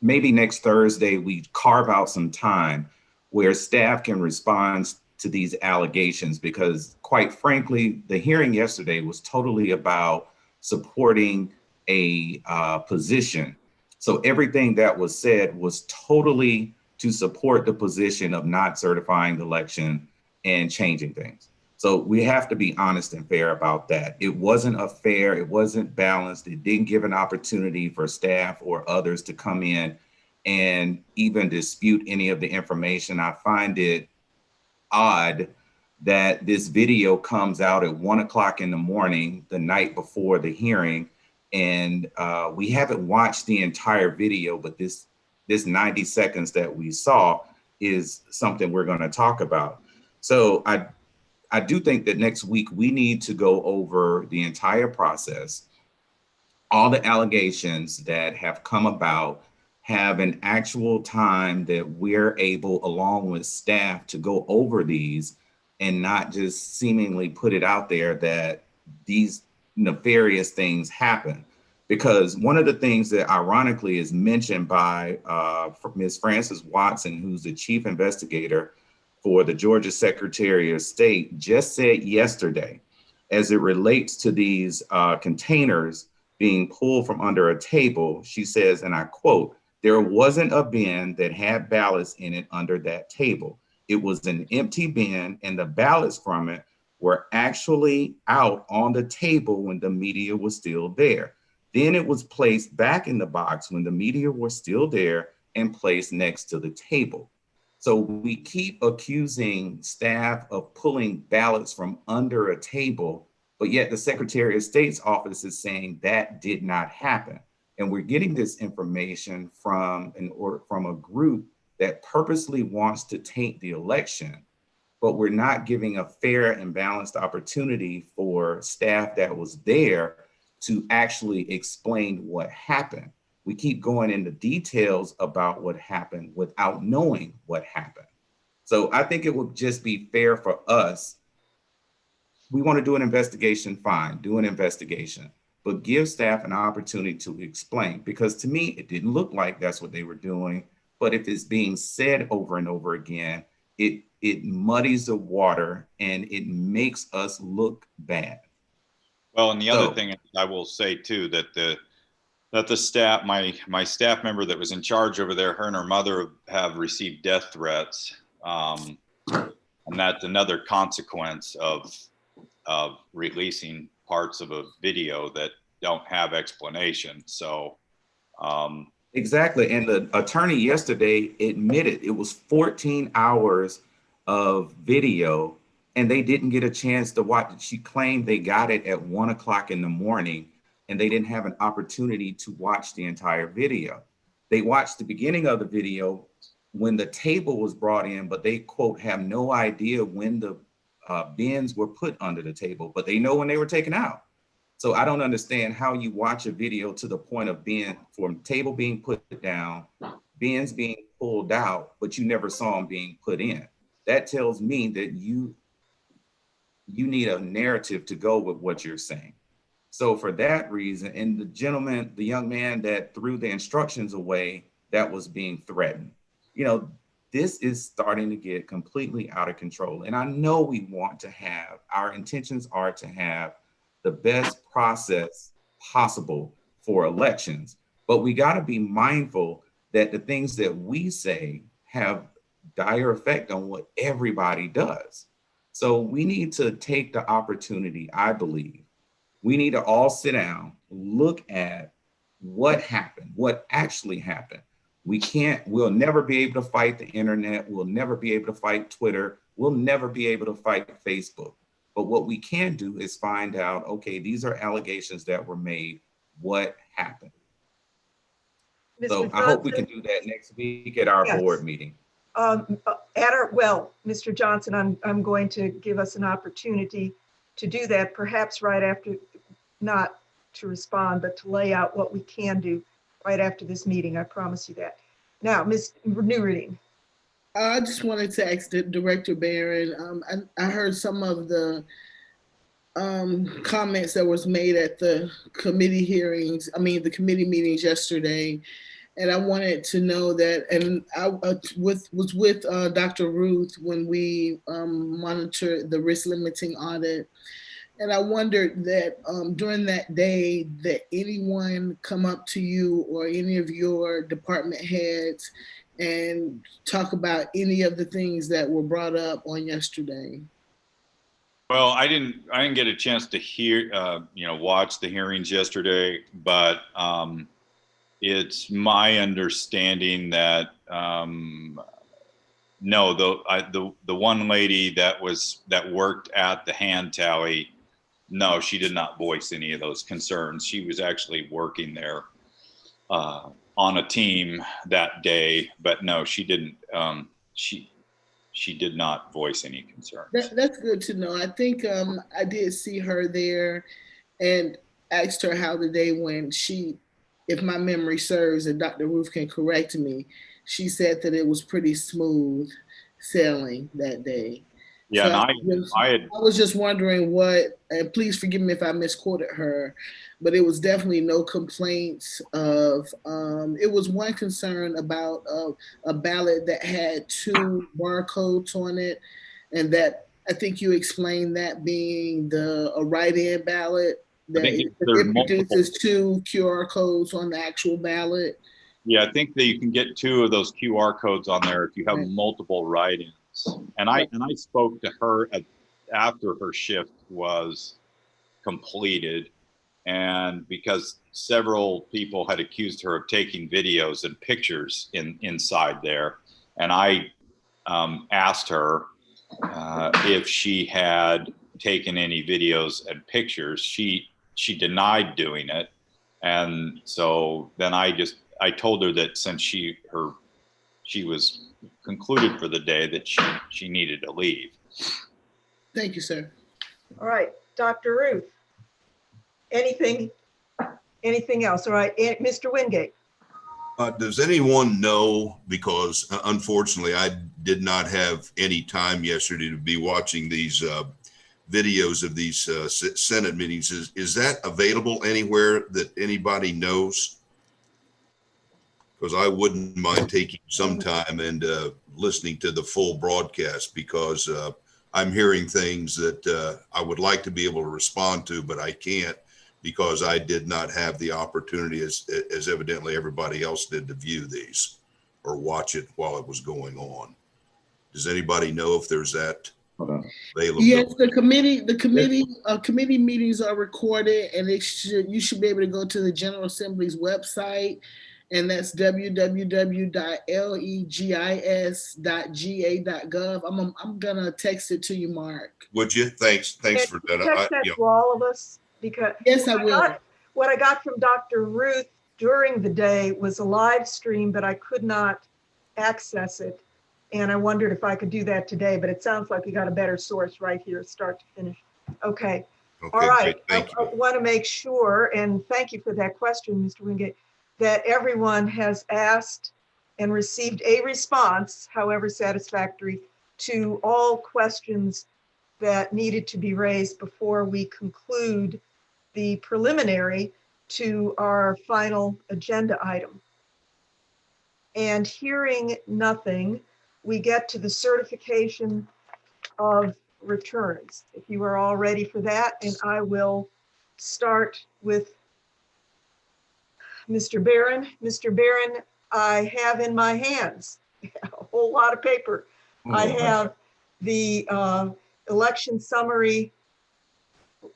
maybe next Thursday, we carve out some time where staff can respond to these allegations, because quite frankly, the hearing yesterday was totally about supporting a position. So everything that was said was totally to support the position of not certifying the election and changing things. So we have to be honest and fair about that. It wasn't fair, it wasn't balanced. It didn't give an opportunity for staff or others to come in and even dispute any of the information. I find it odd that this video comes out at 1 o'clock in the morning, the night before the hearing, and we haven't watched the entire video, but this 90 seconds that we saw is something we're going to talk about. So I do think that next week we need to go over the entire process, all the allegations that have come about, have an actual time that we're able, along with staff, to go over these and not just seemingly put it out there that these nefarious things happen. Because one of the things that ironically is mentioned by Ms. Frances Watson, who's the chief investigator for the Georgia Secretary of State, just said yesterday, as it relates to these containers being pulled from under a table, she says, and I quote, "There wasn't a bin that had ballots in it under that table. It was an empty bin, and the ballots from it were actually out on the table when the media was still there. Then it was placed back in the box when the media were still there and placed next to the table." So we keep accusing staff of pulling ballots from under a table, but yet the Secretary of State's office is saying that did not happen. And we're getting this information from a group that purposely wants to taint the election, but we're not giving a fair and balanced opportunity for staff that was there to actually explain what happened. We keep going into details about what happened without knowing what happened. So I think it would just be fair for us. We want to do an investigation, fine, do an investigation, but give staff an opportunity to explain, because to me, it didn't look like that's what they were doing. But if it's being said over and over again, it muddies the water and it makes us look bad. Well, and the other thing I will say too, that the staff, my staff member that was in charge over there, her and her mother have received death threats. And that's another consequence of releasing parts of a video that don't have explanation. So exactly. And the attorney yesterday admitted it was 14 hours of video and they didn't get a chance to watch it. She claimed they got it at 1 o'clock in the morning and they didn't have an opportunity to watch the entire video. They watched the beginning of the video when the table was brought in, but they, quote, have no idea when the bins were put under the table, but they know when they were taken out. So I don't understand how you watch a video to the point of from table being put down, bins being pulled out, but you never saw them being put in. That tells me that you need a narrative to go with what you're saying. So for that reason, and the young man that threw the instructions away, that was being threatened. You know, this is starting to get completely out of control. And I know we want to have, our intentions are to have the best process possible for elections, but we got to be mindful that the things that we say have dire effect on what everybody does. So we need to take the opportunity, I believe. We need to all sit down, look at what happened, what actually happened. We'll never be able to fight the internet. We'll never be able to fight Twitter. We'll never be able to fight Facebook. But what we can do is find out, okay, these are allegations that were made. What happened? Mr. So Johnson, I hope we can do that next week at our board meeting. Mr. Johnson, I'm going to give us an opportunity to do that, perhaps right after, not to respond, but to lay out what we can do right after this meeting. I promise you that. Now, Ms. Newreading. I just wanted to ask Director Barron. I heard some of the comments that was made at the committee hearings, the committee meetings yesterday. And I wanted to know that, and I was with Dr. Ruth when we monitored the risk limiting audit. And I wondered that during that day that anyone come up to you or any of your department heads and talk about any of the things that were brought up on yesterday. Well, I didn't get a chance to hear, watch the hearings yesterday, but it's my understanding that no, the one lady that worked at the hand tally, no, she did not voice any of those concerns. She was actually working there on a team that day, but no, she didn't. She did not voice any concerns. That's good to know. I think I did see her there and asked her how the day went. She, if my memory serves, and Dr. Ruth can correct me, she said that it was pretty smooth sailing that day. Yeah, so and I was just wondering what, and please forgive me if I misquoted her, but it was definitely no complaints of, it was one concern about a ballot that had 2 barcodes on it, and that, I think you explained that being a write-in ballot, that it produces 2 QR codes on the actual ballot. Yeah, I think that you can get 2 of those QR codes on there if you have multiple write-ins. And I spoke to her after her shift was completed, and because several people had accused her of taking videos and pictures inside there, and I asked her if she had taken any videos and pictures. She denied doing it, and so then I told her that since she was concluded for the day, that she needed to leave. Thank you, sir. All right, Dr. Ruth. Anything else? All right, Mr. Wingate. Does anyone know, because unfortunately I did not have any time yesterday to be watching these videos of these Senate meetings, is that available anywhere that anybody knows? Because I wouldn't mind taking some time and listening to the full broadcast, because I'm hearing things that I would like to be able to respond to, but I can't, because I did not have the opportunity, as evidently everybody else did, to view these or watch it while it was going on. Does anybody know if there's that available? Yes, the committee meetings are recorded, and you should be able to go to the General Assembly's website and that's www.legis.ga.gov. I'm gonna text it to you, Mark. Would you? Thanks And for that. text that to all of us, because Yes, I will. what I got from Dr. Ruth during the day was a live stream, but I could not access it. And I wondered if I could do that today, but it sounds like we got a better source right here, start to finish. Okay. All right. Thank you. I want to make sure, and thank you for that question, Mr. Wingate, that everyone has asked and received a response, however satisfactory, to all questions that needed to be raised before we conclude the preliminary to our final agenda item. And hearing nothing, we get to the certification of returns. If you are all ready for that, and I will start with Mr. Barron. Mr. Barron, I have in my hands a whole lot of paper. I have the election summary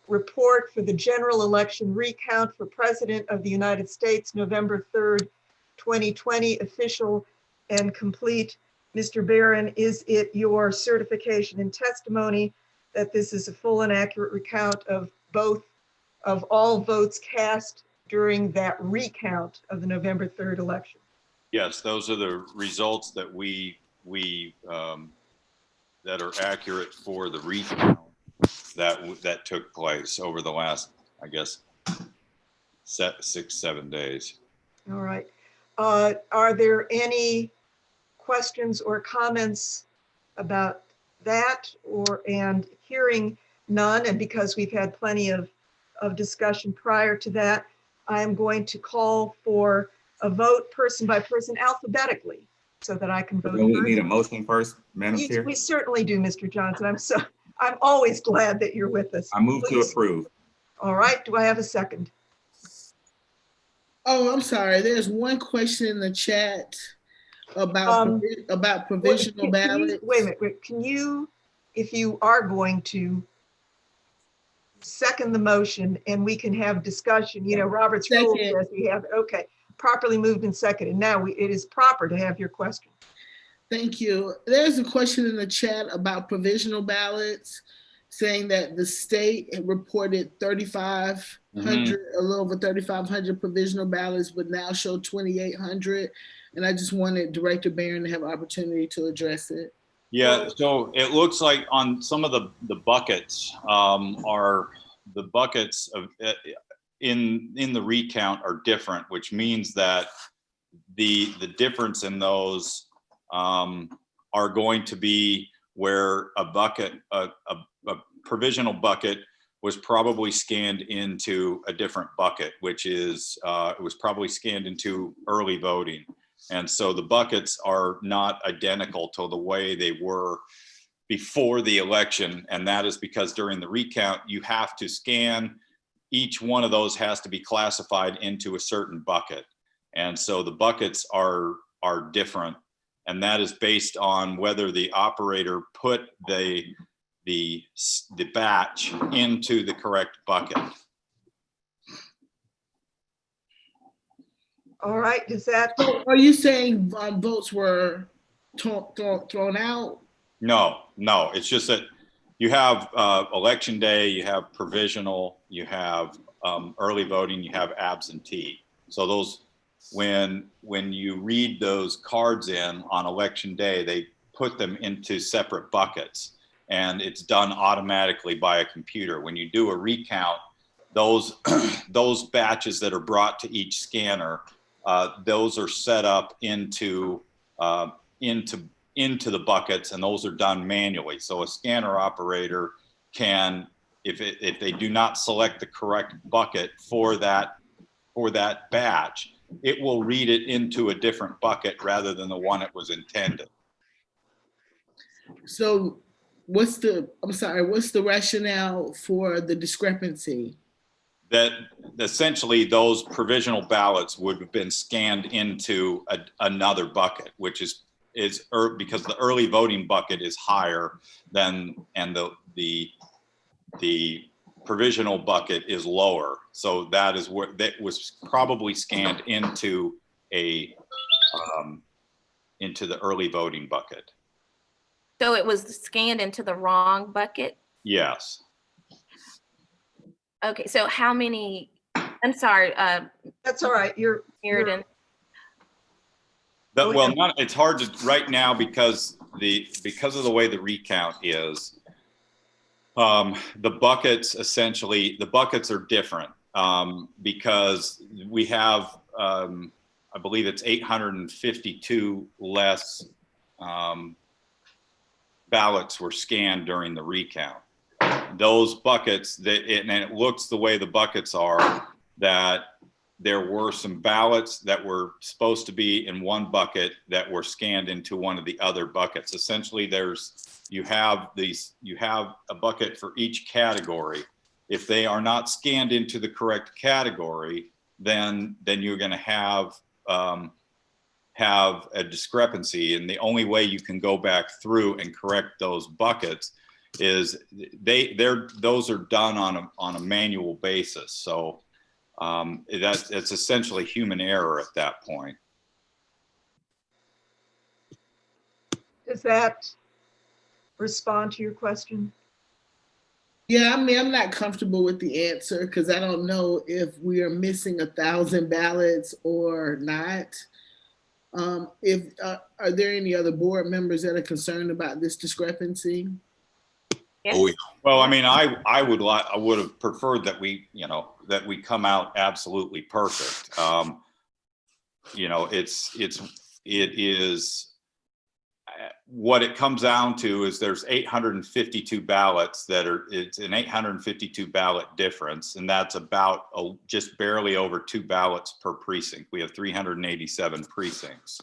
report for the general election recount for President of the United States, November 3rd, 2020, official and complete. Mr. Barron, is it your certification and testimony that this is a full and accurate recount of all votes cast during that recount of the November 3rd election? Yes, those are the results that that are accurate for the recount that took place over the last, I guess, 6-7 days. All right. Are there any questions or comments about that, and hearing none, and because we've had plenty of discussion prior to that, I'm going to call for a vote person by person alphabetically so that I can vote. Do we need a motion first, Madam Chair? We certainly do, Mr. Johnson. I'm always glad that you're with us. I move to approve. All right, do I have a second? Oh, I'm sorry. There's one question in the chat about provisional ballots. Wait a minute, can you, if you are going to second the motion and we can have discussion, Robert's rule says we have, okay, properly moved and seconded. Now it is proper to have your question. Thank you. There's a question in the chat about provisional ballots, saying that the state had reported 3,500, a little over 3,500 provisional ballots, but now show 2,800. And I just wanted Director Barron to have opportunity to address it. Yeah, so it looks like on some of the buckets are the buckets of in the recount are different, which means that the difference in those are going to be where a bucket, a provisional bucket was probably scanned into a different bucket, which is it was probably scanned into early voting. And so the buckets are not identical to the way they were before the election. And that is because during the recount, you have to scan, each one of those has to be classified into a certain bucket. And so the buckets are different. And that is based on whether the operator put the batch into the correct bucket. All right, is that? Are you saying votes were thrown out? No, it's just that you have election day, you have provisional, you have early voting, you have absentee. So those, when you read those cards in on election day, they put them into separate buckets, and it's done automatically by a computer. When you do a recount, those those batches that are brought to each scanner, those are set up into the buckets, and those are done manually. So a scanner operator can, if they do not select the correct bucket for that batch, it will read it into a different bucket rather than the one it was intended. So what's the rationale for the discrepancy? That essentially those provisional ballots would have been scanned into another bucket, which is because the early voting bucket is higher than, and the provisional bucket is lower. So that is where that was probably scanned into into the early voting bucket. So it was scanned into the wrong bucket? Yes. Okay, so how many, I'm sorry. That's all right. Sheridan. Well, it's hard to right now because of the way the recount is. The buckets are different because we have, I believe it's 852 less ballots were scanned during the recount. Those buckets, and it looks the way the buckets are, that there were some ballots that were supposed to be in one bucket that were scanned into one of the other buckets. Essentially, you have a bucket for each category. If they are not scanned into the correct category, then you're going to have a discrepancy. And the only way you can go back through and correct those buckets is those are done on a manual basis. So it's essentially human error at that point. Does that respond to your question? Yeah, I mean, I'm not comfortable with the answer because I don't know if we are missing 1,000 ballots or not. Are there any other board members that are concerned about this discrepancy? Yeah. Oh, yeah. Well, I mean, I would have preferred that we come out absolutely perfect. It is what it comes down to is there's 852 ballots it's an 852 ballot difference, and that's about just barely over 2 ballots per precinct. We have 387 precincts.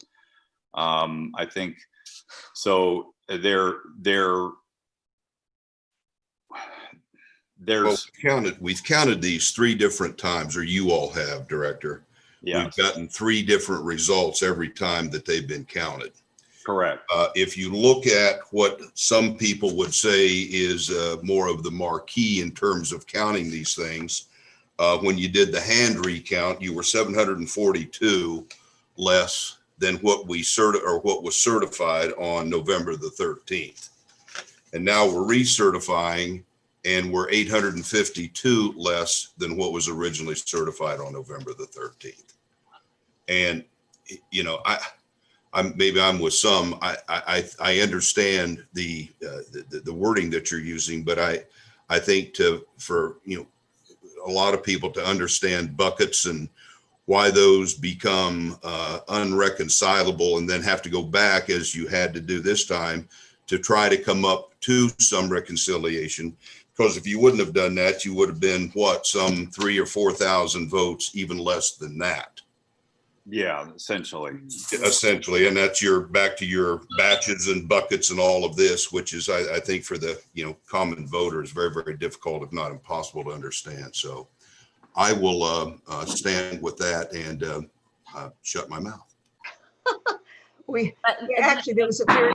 I think so. We've counted these 3 different times, or you all have, Director. Yes. We've gotten 3 different results every time that they've been counted. Correct. If you look at what some people would say is more of the marquee in terms of counting these things, when you did the hand recount, you were 742 less than what was certified on November the 13th. And now we're recertifying, and we're 852 less than what was originally certified on November the 13th. And I'm with some. I understand the wording that you're using, but I think for a lot of people to understand buckets and why those become unreconcilable, and then have to go back as you had to do this time to try to come up to some reconciliation. Because if you wouldn't have done that, you would have been some 3,000 or 4,000 votes, even less than that. Yeah, essentially. And that's back to your batches and buckets and all of this, which is, I think, for the common voter is very, very difficult, if not impossible, to understand. So I will stand with that and shut my mouth. Actually, there was a very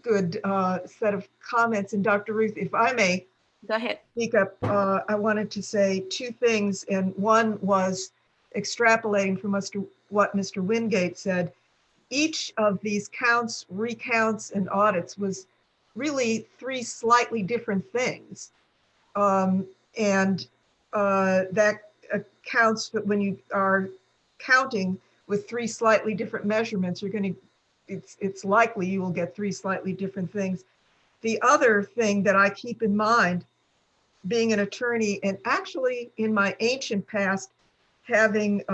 good set of comments. And Dr. Ruth, if I may, go ahead. Speak up. I wanted to say 2 things, and one was extrapolating from what Mr. Wingate said. Each of these counts, recounts, and audits was really 3 slightly different things, and that accounts that when you are counting with 3 slightly different measurements, it's likely you will get 3 slightly different things. The other thing that I keep in mind, being an attorney, and actually in my ancient past, having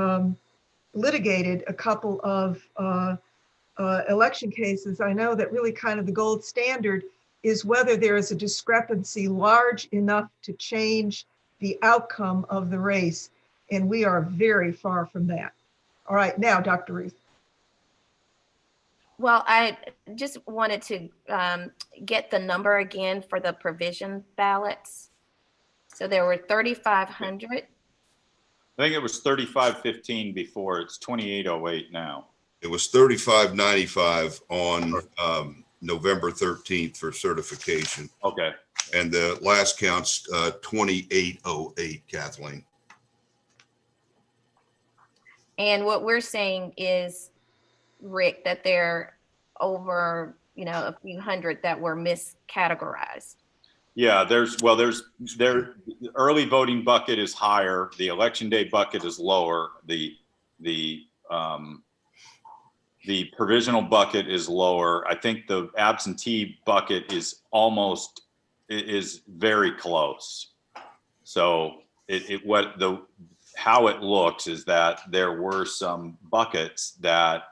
litigated a couple of election cases, I know that really kind of the gold standard is whether there is a discrepancy large enough to change the outcome of the race. And we are very far from that. All right, now, Dr. Ruth. Well, I just wanted to get the number again for the provision ballots. So there were 3,500. I think it was 3515 before. It's 2808 now. It was 3595 on November 13th for certification. Okay. And the last count's 2808, Kathleen. And what we're saying is, Rick, that there are over, a few hundred that were miscategorized. Yeah, the early voting bucket is higher. The election day bucket is lower. The provisional bucket is lower. I think the absentee bucket is very close. So how it looks is that there were some buckets that,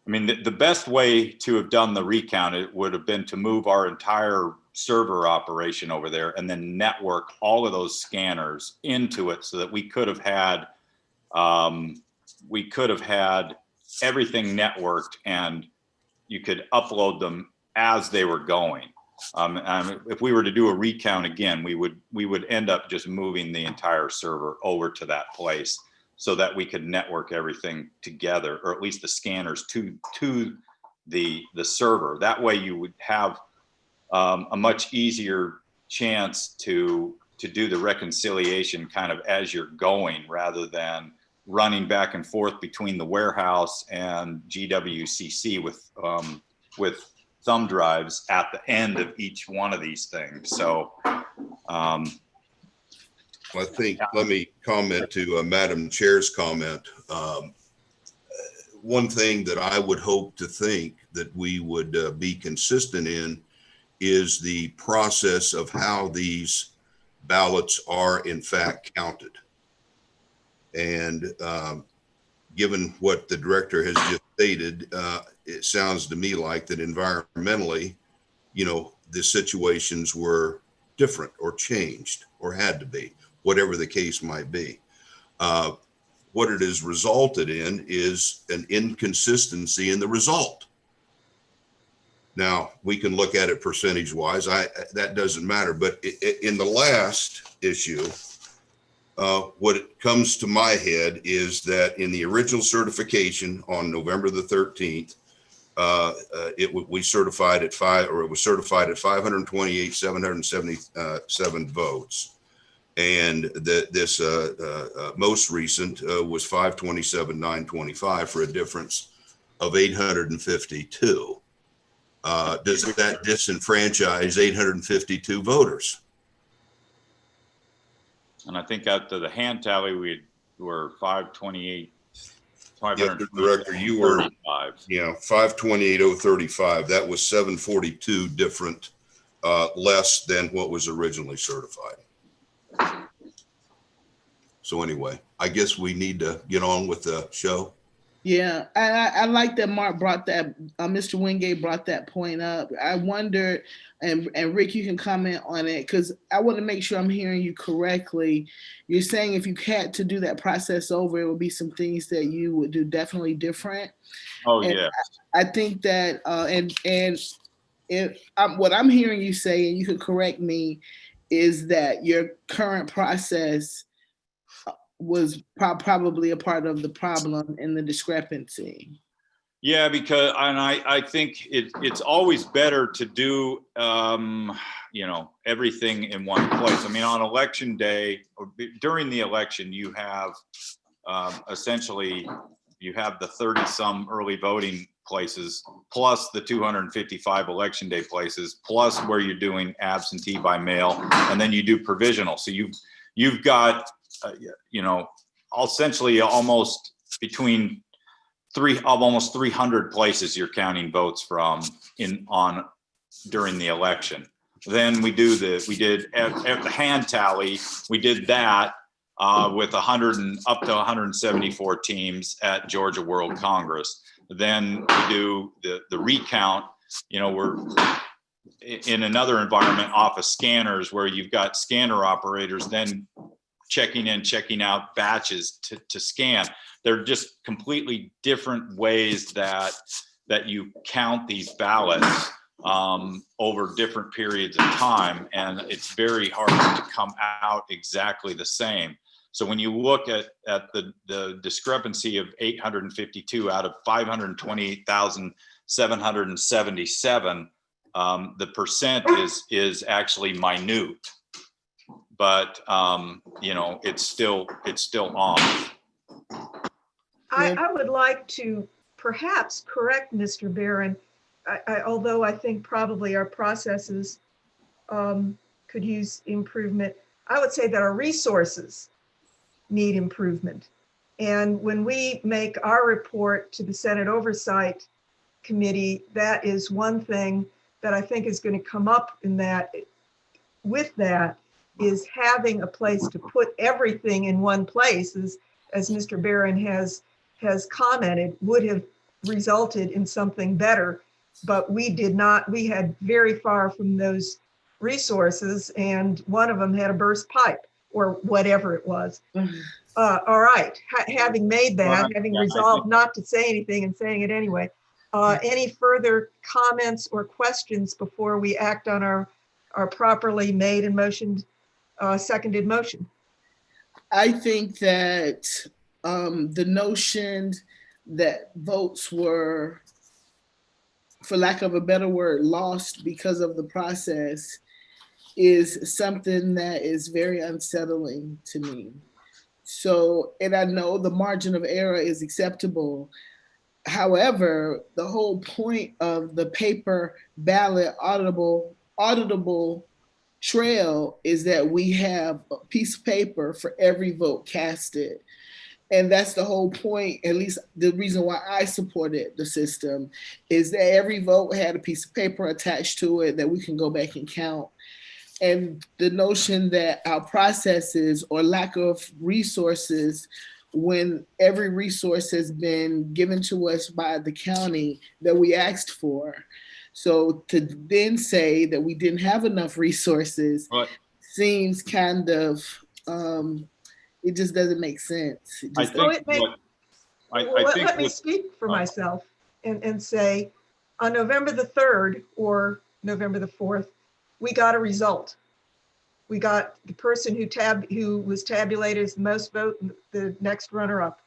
the best way to have done the recount, it would have been to move our entire server operation over there and then network all of those scanners into it so that we could have had everything networked and you could upload them as they were going. If we were to do a recount again, we would end up just moving the entire server over to that place so that we could network everything together, or at least the scanners to the server. That way you would have a much easier chance to do the reconciliation kind of as you're going, rather than running back and forth between the warehouse and GWCC with thumb drives at the end of each one of these things. So I think, let me comment to Madam Chair's comment. One thing that I would hope to think that we would be consistent in is the process of how these ballots are in fact counted. And given what the director has just stated, it sounds to me like that environmentally, the situations were different or changed or had to be, whatever the case might be. What it has resulted in is an inconsistency in the result. Now, we can look at it percentage wise, that doesn't matter, but in the last issue, what it comes to my head is that in the original certification on November the 13th, we certified at it was certified at 528,777 votes. And this most recent was 527,925 for a difference of 852. Does that disenfranchise 852 voters? And I think after the hand tally, we were 528. Yeah, Director, you were 528,035. That was 742 different, less than what was originally certified. So anyway, I guess we need to get on with the show. Yeah, I like that Mark brought that, Mr. Wingate brought that point up. I wonder, and Rick, you can comment on it, because I want to make sure I'm hearing you correctly. You're saying if you had to do that process over, it would be some things that you would do definitely different. Oh, and yeah. I think that, what I'm hearing you say, and you could correct me, is that your current process was probably a part of the problem and the discrepancy. Yeah, because I think it's always better to do everything in one place. On election day or during the election, you have essentially you have the 30-some early voting places, plus the 255 election day places, plus where you're doing absentee by mail, and then you do provisional. So you've got essentially almost between almost 300 places you're counting votes from during the election. Then we did at the hand tally. We did that with 100 and up to 174 teams at Georgia World Congress. Then we do the recount. We're in another environment off of scanners where you've got scanner operators then checking in, checking out batches to scan. They're just completely different ways that you count these ballots over different periods of time, and it's very hard to come out exactly the same. So when you look at the discrepancy of 852 out of 528,777, the percent is actually minute. But it's still off. I would like to perhaps correct Mr. Barron, although I think probably our processes could use improvement. I would say that our resources need improvement. And when we make our report to the Senate Oversight Committee, that is one thing that I think is going to come up in that, with that, is having a place to put everything in one place, as Mr. Barron has commented, would have resulted in something better. But we did not, we had very far from those resources, and one of them had a burst pipe or whatever it was. All right, having made that, having resolved not to say anything and saying it anyway, any further comments or questions before we act on our properly made and motioned, seconded motion? I think that the notion that votes were, for lack of a better word, lost because of the process is something that is very unsettling to me. So, and I know the margin of error is acceptable. However, the whole point of the paper ballot auditable trail is that we have a piece of paper for every vote casted. And that's the whole point, at least the reason why I supported the system, is that every vote had a piece of paper attached to it that we can go back and count. And the notion that our processes or lack of resources, when every resource has been given to us by the county that we asked for. So to then say that we didn't have enough resources seems kind of, it just doesn't make sense. Let me speak for myself and say on November the 3rd or November the 4th, we got a result. We got the person who was tabulated as the most vote, the next runner up.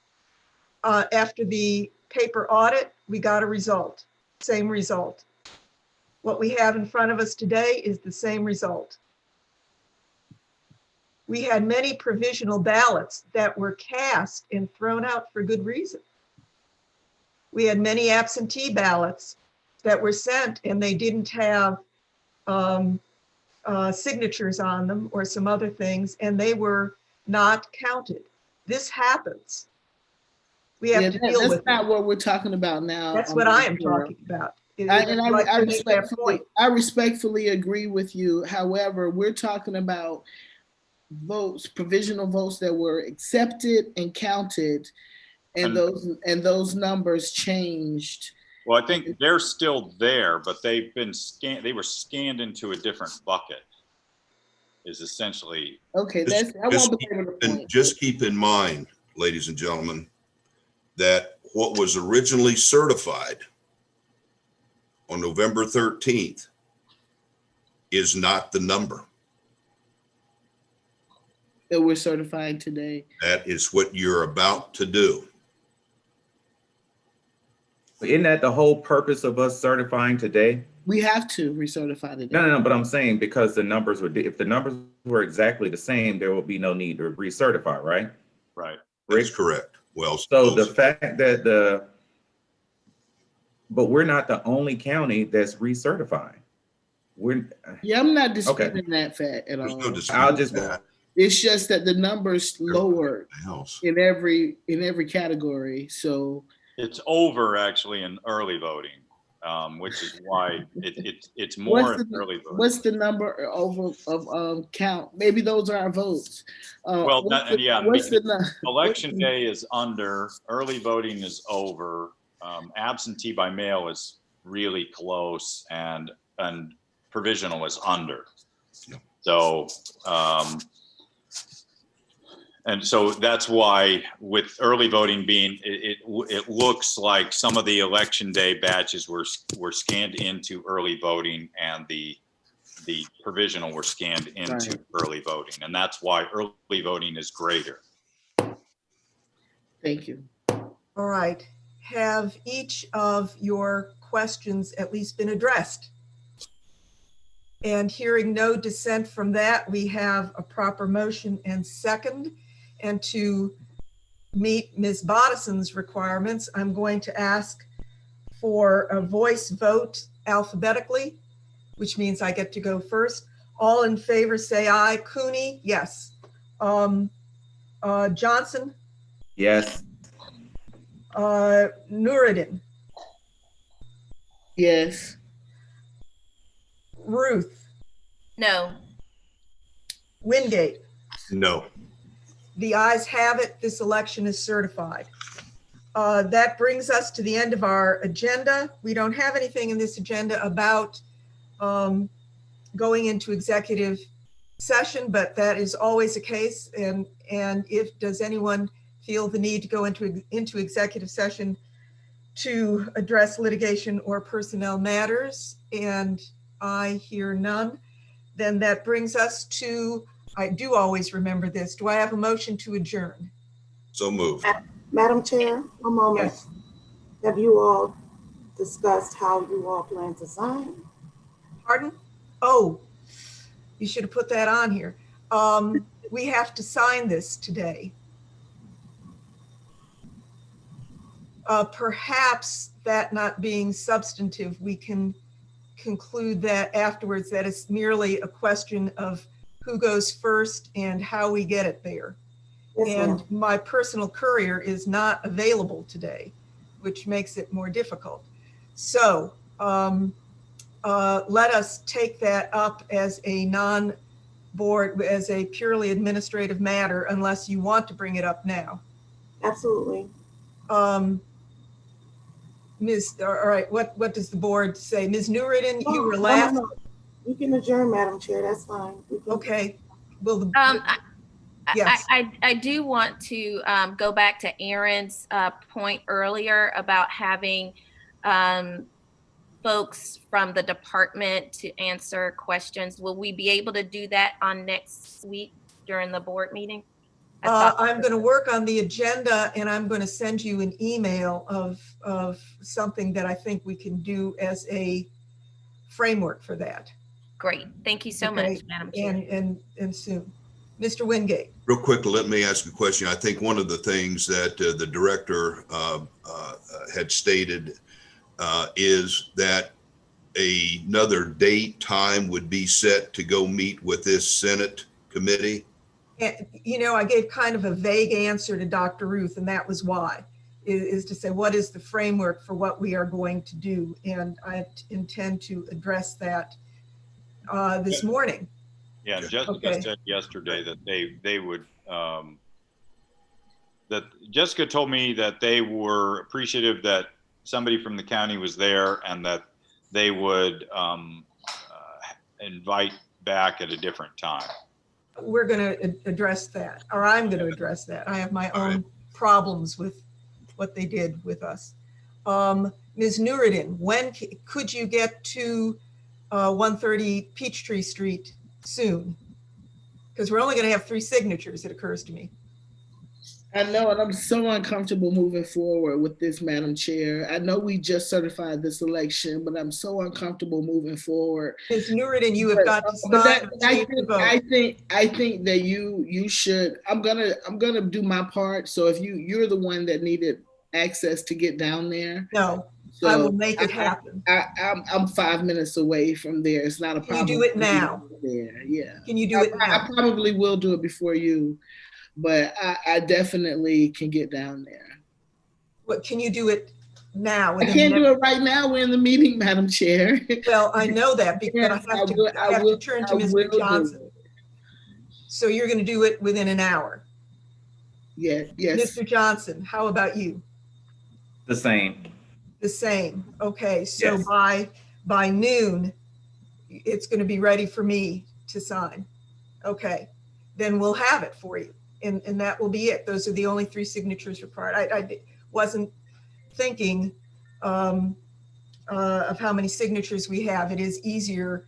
After the paper audit, we got a result, same result. What we have in front of us today is the same result. We had many provisional ballots that were cast and thrown out for good reason. We had many absentee ballots that were sent and they didn't have signatures on them or some other things, and they were not counted. This happens. We have to deal with it. That's not what we're talking about now. That's what I am talking about. I respectfully agree with you. However, we're talking about votes, provisional votes that were accepted and counted, and those numbers changed. Well, I think they're still there, but they've been scanned. They were scanned into a different bucket. Is essentially okay. Just keep in mind, ladies and gentlemen, that what was originally certified on November 13th is not the number that we're certifying today. That is what you're about to do. Isn't that the whole purpose of us certifying today? We have to recertify today. No, but I'm saying because the numbers were, if the numbers were exactly the same, there will be no need to recertify, right? Right. That's correct. Well, so the fact that but we're not the only county that's recertifying. I'm not disputing that fact at all. It's just that the numbers lowered in every category. So it's over actually in early voting, which is why it's more in early voting. What's the number of count? Maybe those are our votes. Election day is under, early voting is over, absentee by mail is really close, and provisional is under. So and so that's why with early voting being, it looks like some of the election day batches were scanned into early voting, and the provisional were scanned into early voting. And that's why early voting is greater. Thank you. All right. Have each of your questions at least been addressed? And hearing no dissent from that, we have a proper motion and second. And to meet Ms. Bodison's requirements, I'm going to ask for a voice vote alphabetically, which means I get to go first. All in favor say aye. Cooney, yes. Johnson? Yes. Nuruddin? Yes. Ruth? No. Wingate? No. The ayes have it. This election is certified. That brings us to the end of our agenda. We don't have anything in this agenda about going into executive session, but that is always the case. And if does anyone feel the need to go into executive session to address litigation or personnel matters? And I hear none. Then that brings us to, I do always remember this. Do I have a motion to adjourn? So moved. Madam Chair, one moment. Yes. Have you all discussed how you all plan to sign? Pardon? Oh, you should have put that on here. We have to sign this today. Perhaps that not being substantive, we can conclude that afterwards, that it's merely a question of who goes first and how we get it there. Yes, And ma'am. my personal courier is not available today, which makes it more difficult. So let us take that up as a non-board, as a purely administrative matter, unless you want to bring it up now. Absolutely. Ms. All right, what does the board say? Ms. Nuruddin, you were last. No. You can adjourn, Madam Chair. That's fine. Okay. Well, Yes. yes. I do want to go back to Aaron's point earlier about having folks from the department to answer questions. Will we be able to do that on next week during the board meeting? I'm going to work on the agenda, and I'm going to send you an email of something that I think we can do as a framework for that. Great. Thank you so much, Madam Chair. And soon. Mr. Wingate. Real quick, let me ask a question. I think one of the things that the director had stated is that another date, time would be set to go meet with this Senate committee. And, you know, I gave kind of a vague answer to Dr. Ruth, and that was why, is to say, what is the framework for what we are going to do? And I intend to address that this morning. Yeah, Jessica said yesterday that they would, that Jessica told me that they were appreciative that somebody from the county was there and that they would invite back at a different time. We're going to address that, or I'm going to address that. I have my own problems with what they did with us. Ms. Nuruddin, when could you get to 130 Peachtree Street soon? Because we're only going to have 3 signatures, it occurs to me. I know, and I'm so uncomfortable moving forward with this, Madam Chair. I know we just certified this election, but I'm so uncomfortable moving forward. Ms. Nuruddin, you have got to sign. I think that you should. I'm gonna do my part. So if you're the one that needed access to get down there. No, so I will make it happen. I'm 5 minutes away from there. It's not a problem. Can you do it now? There, yeah. Can you do it now? I probably will do it before you. But I definitely can get down there. What, can you do it now? I can't do it right now. We're in the meeting, Madam Chair. Well, I know that because Yes, I have to turn to Mr. Johnson. So you're going to do it within an hour? Yes. Mr. Johnson, how about you? The same. The same. Okay, so Yes. by noon, it's going to be ready for me to sign. Okay, then we'll have it for you. And that will be it. Those are the only 3 signatures required. I wasn't thinking of how many signatures we have. It is easier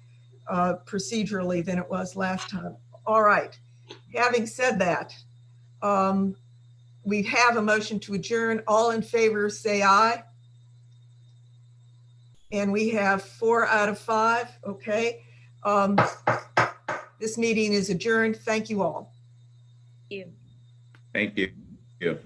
procedurally than it was last time. All right. Having said that, we have a motion to adjourn. All in favor, say aye. And we have 4 out of 5. Okay. This meeting is adjourned. Thank you all. Thank you. Thank you.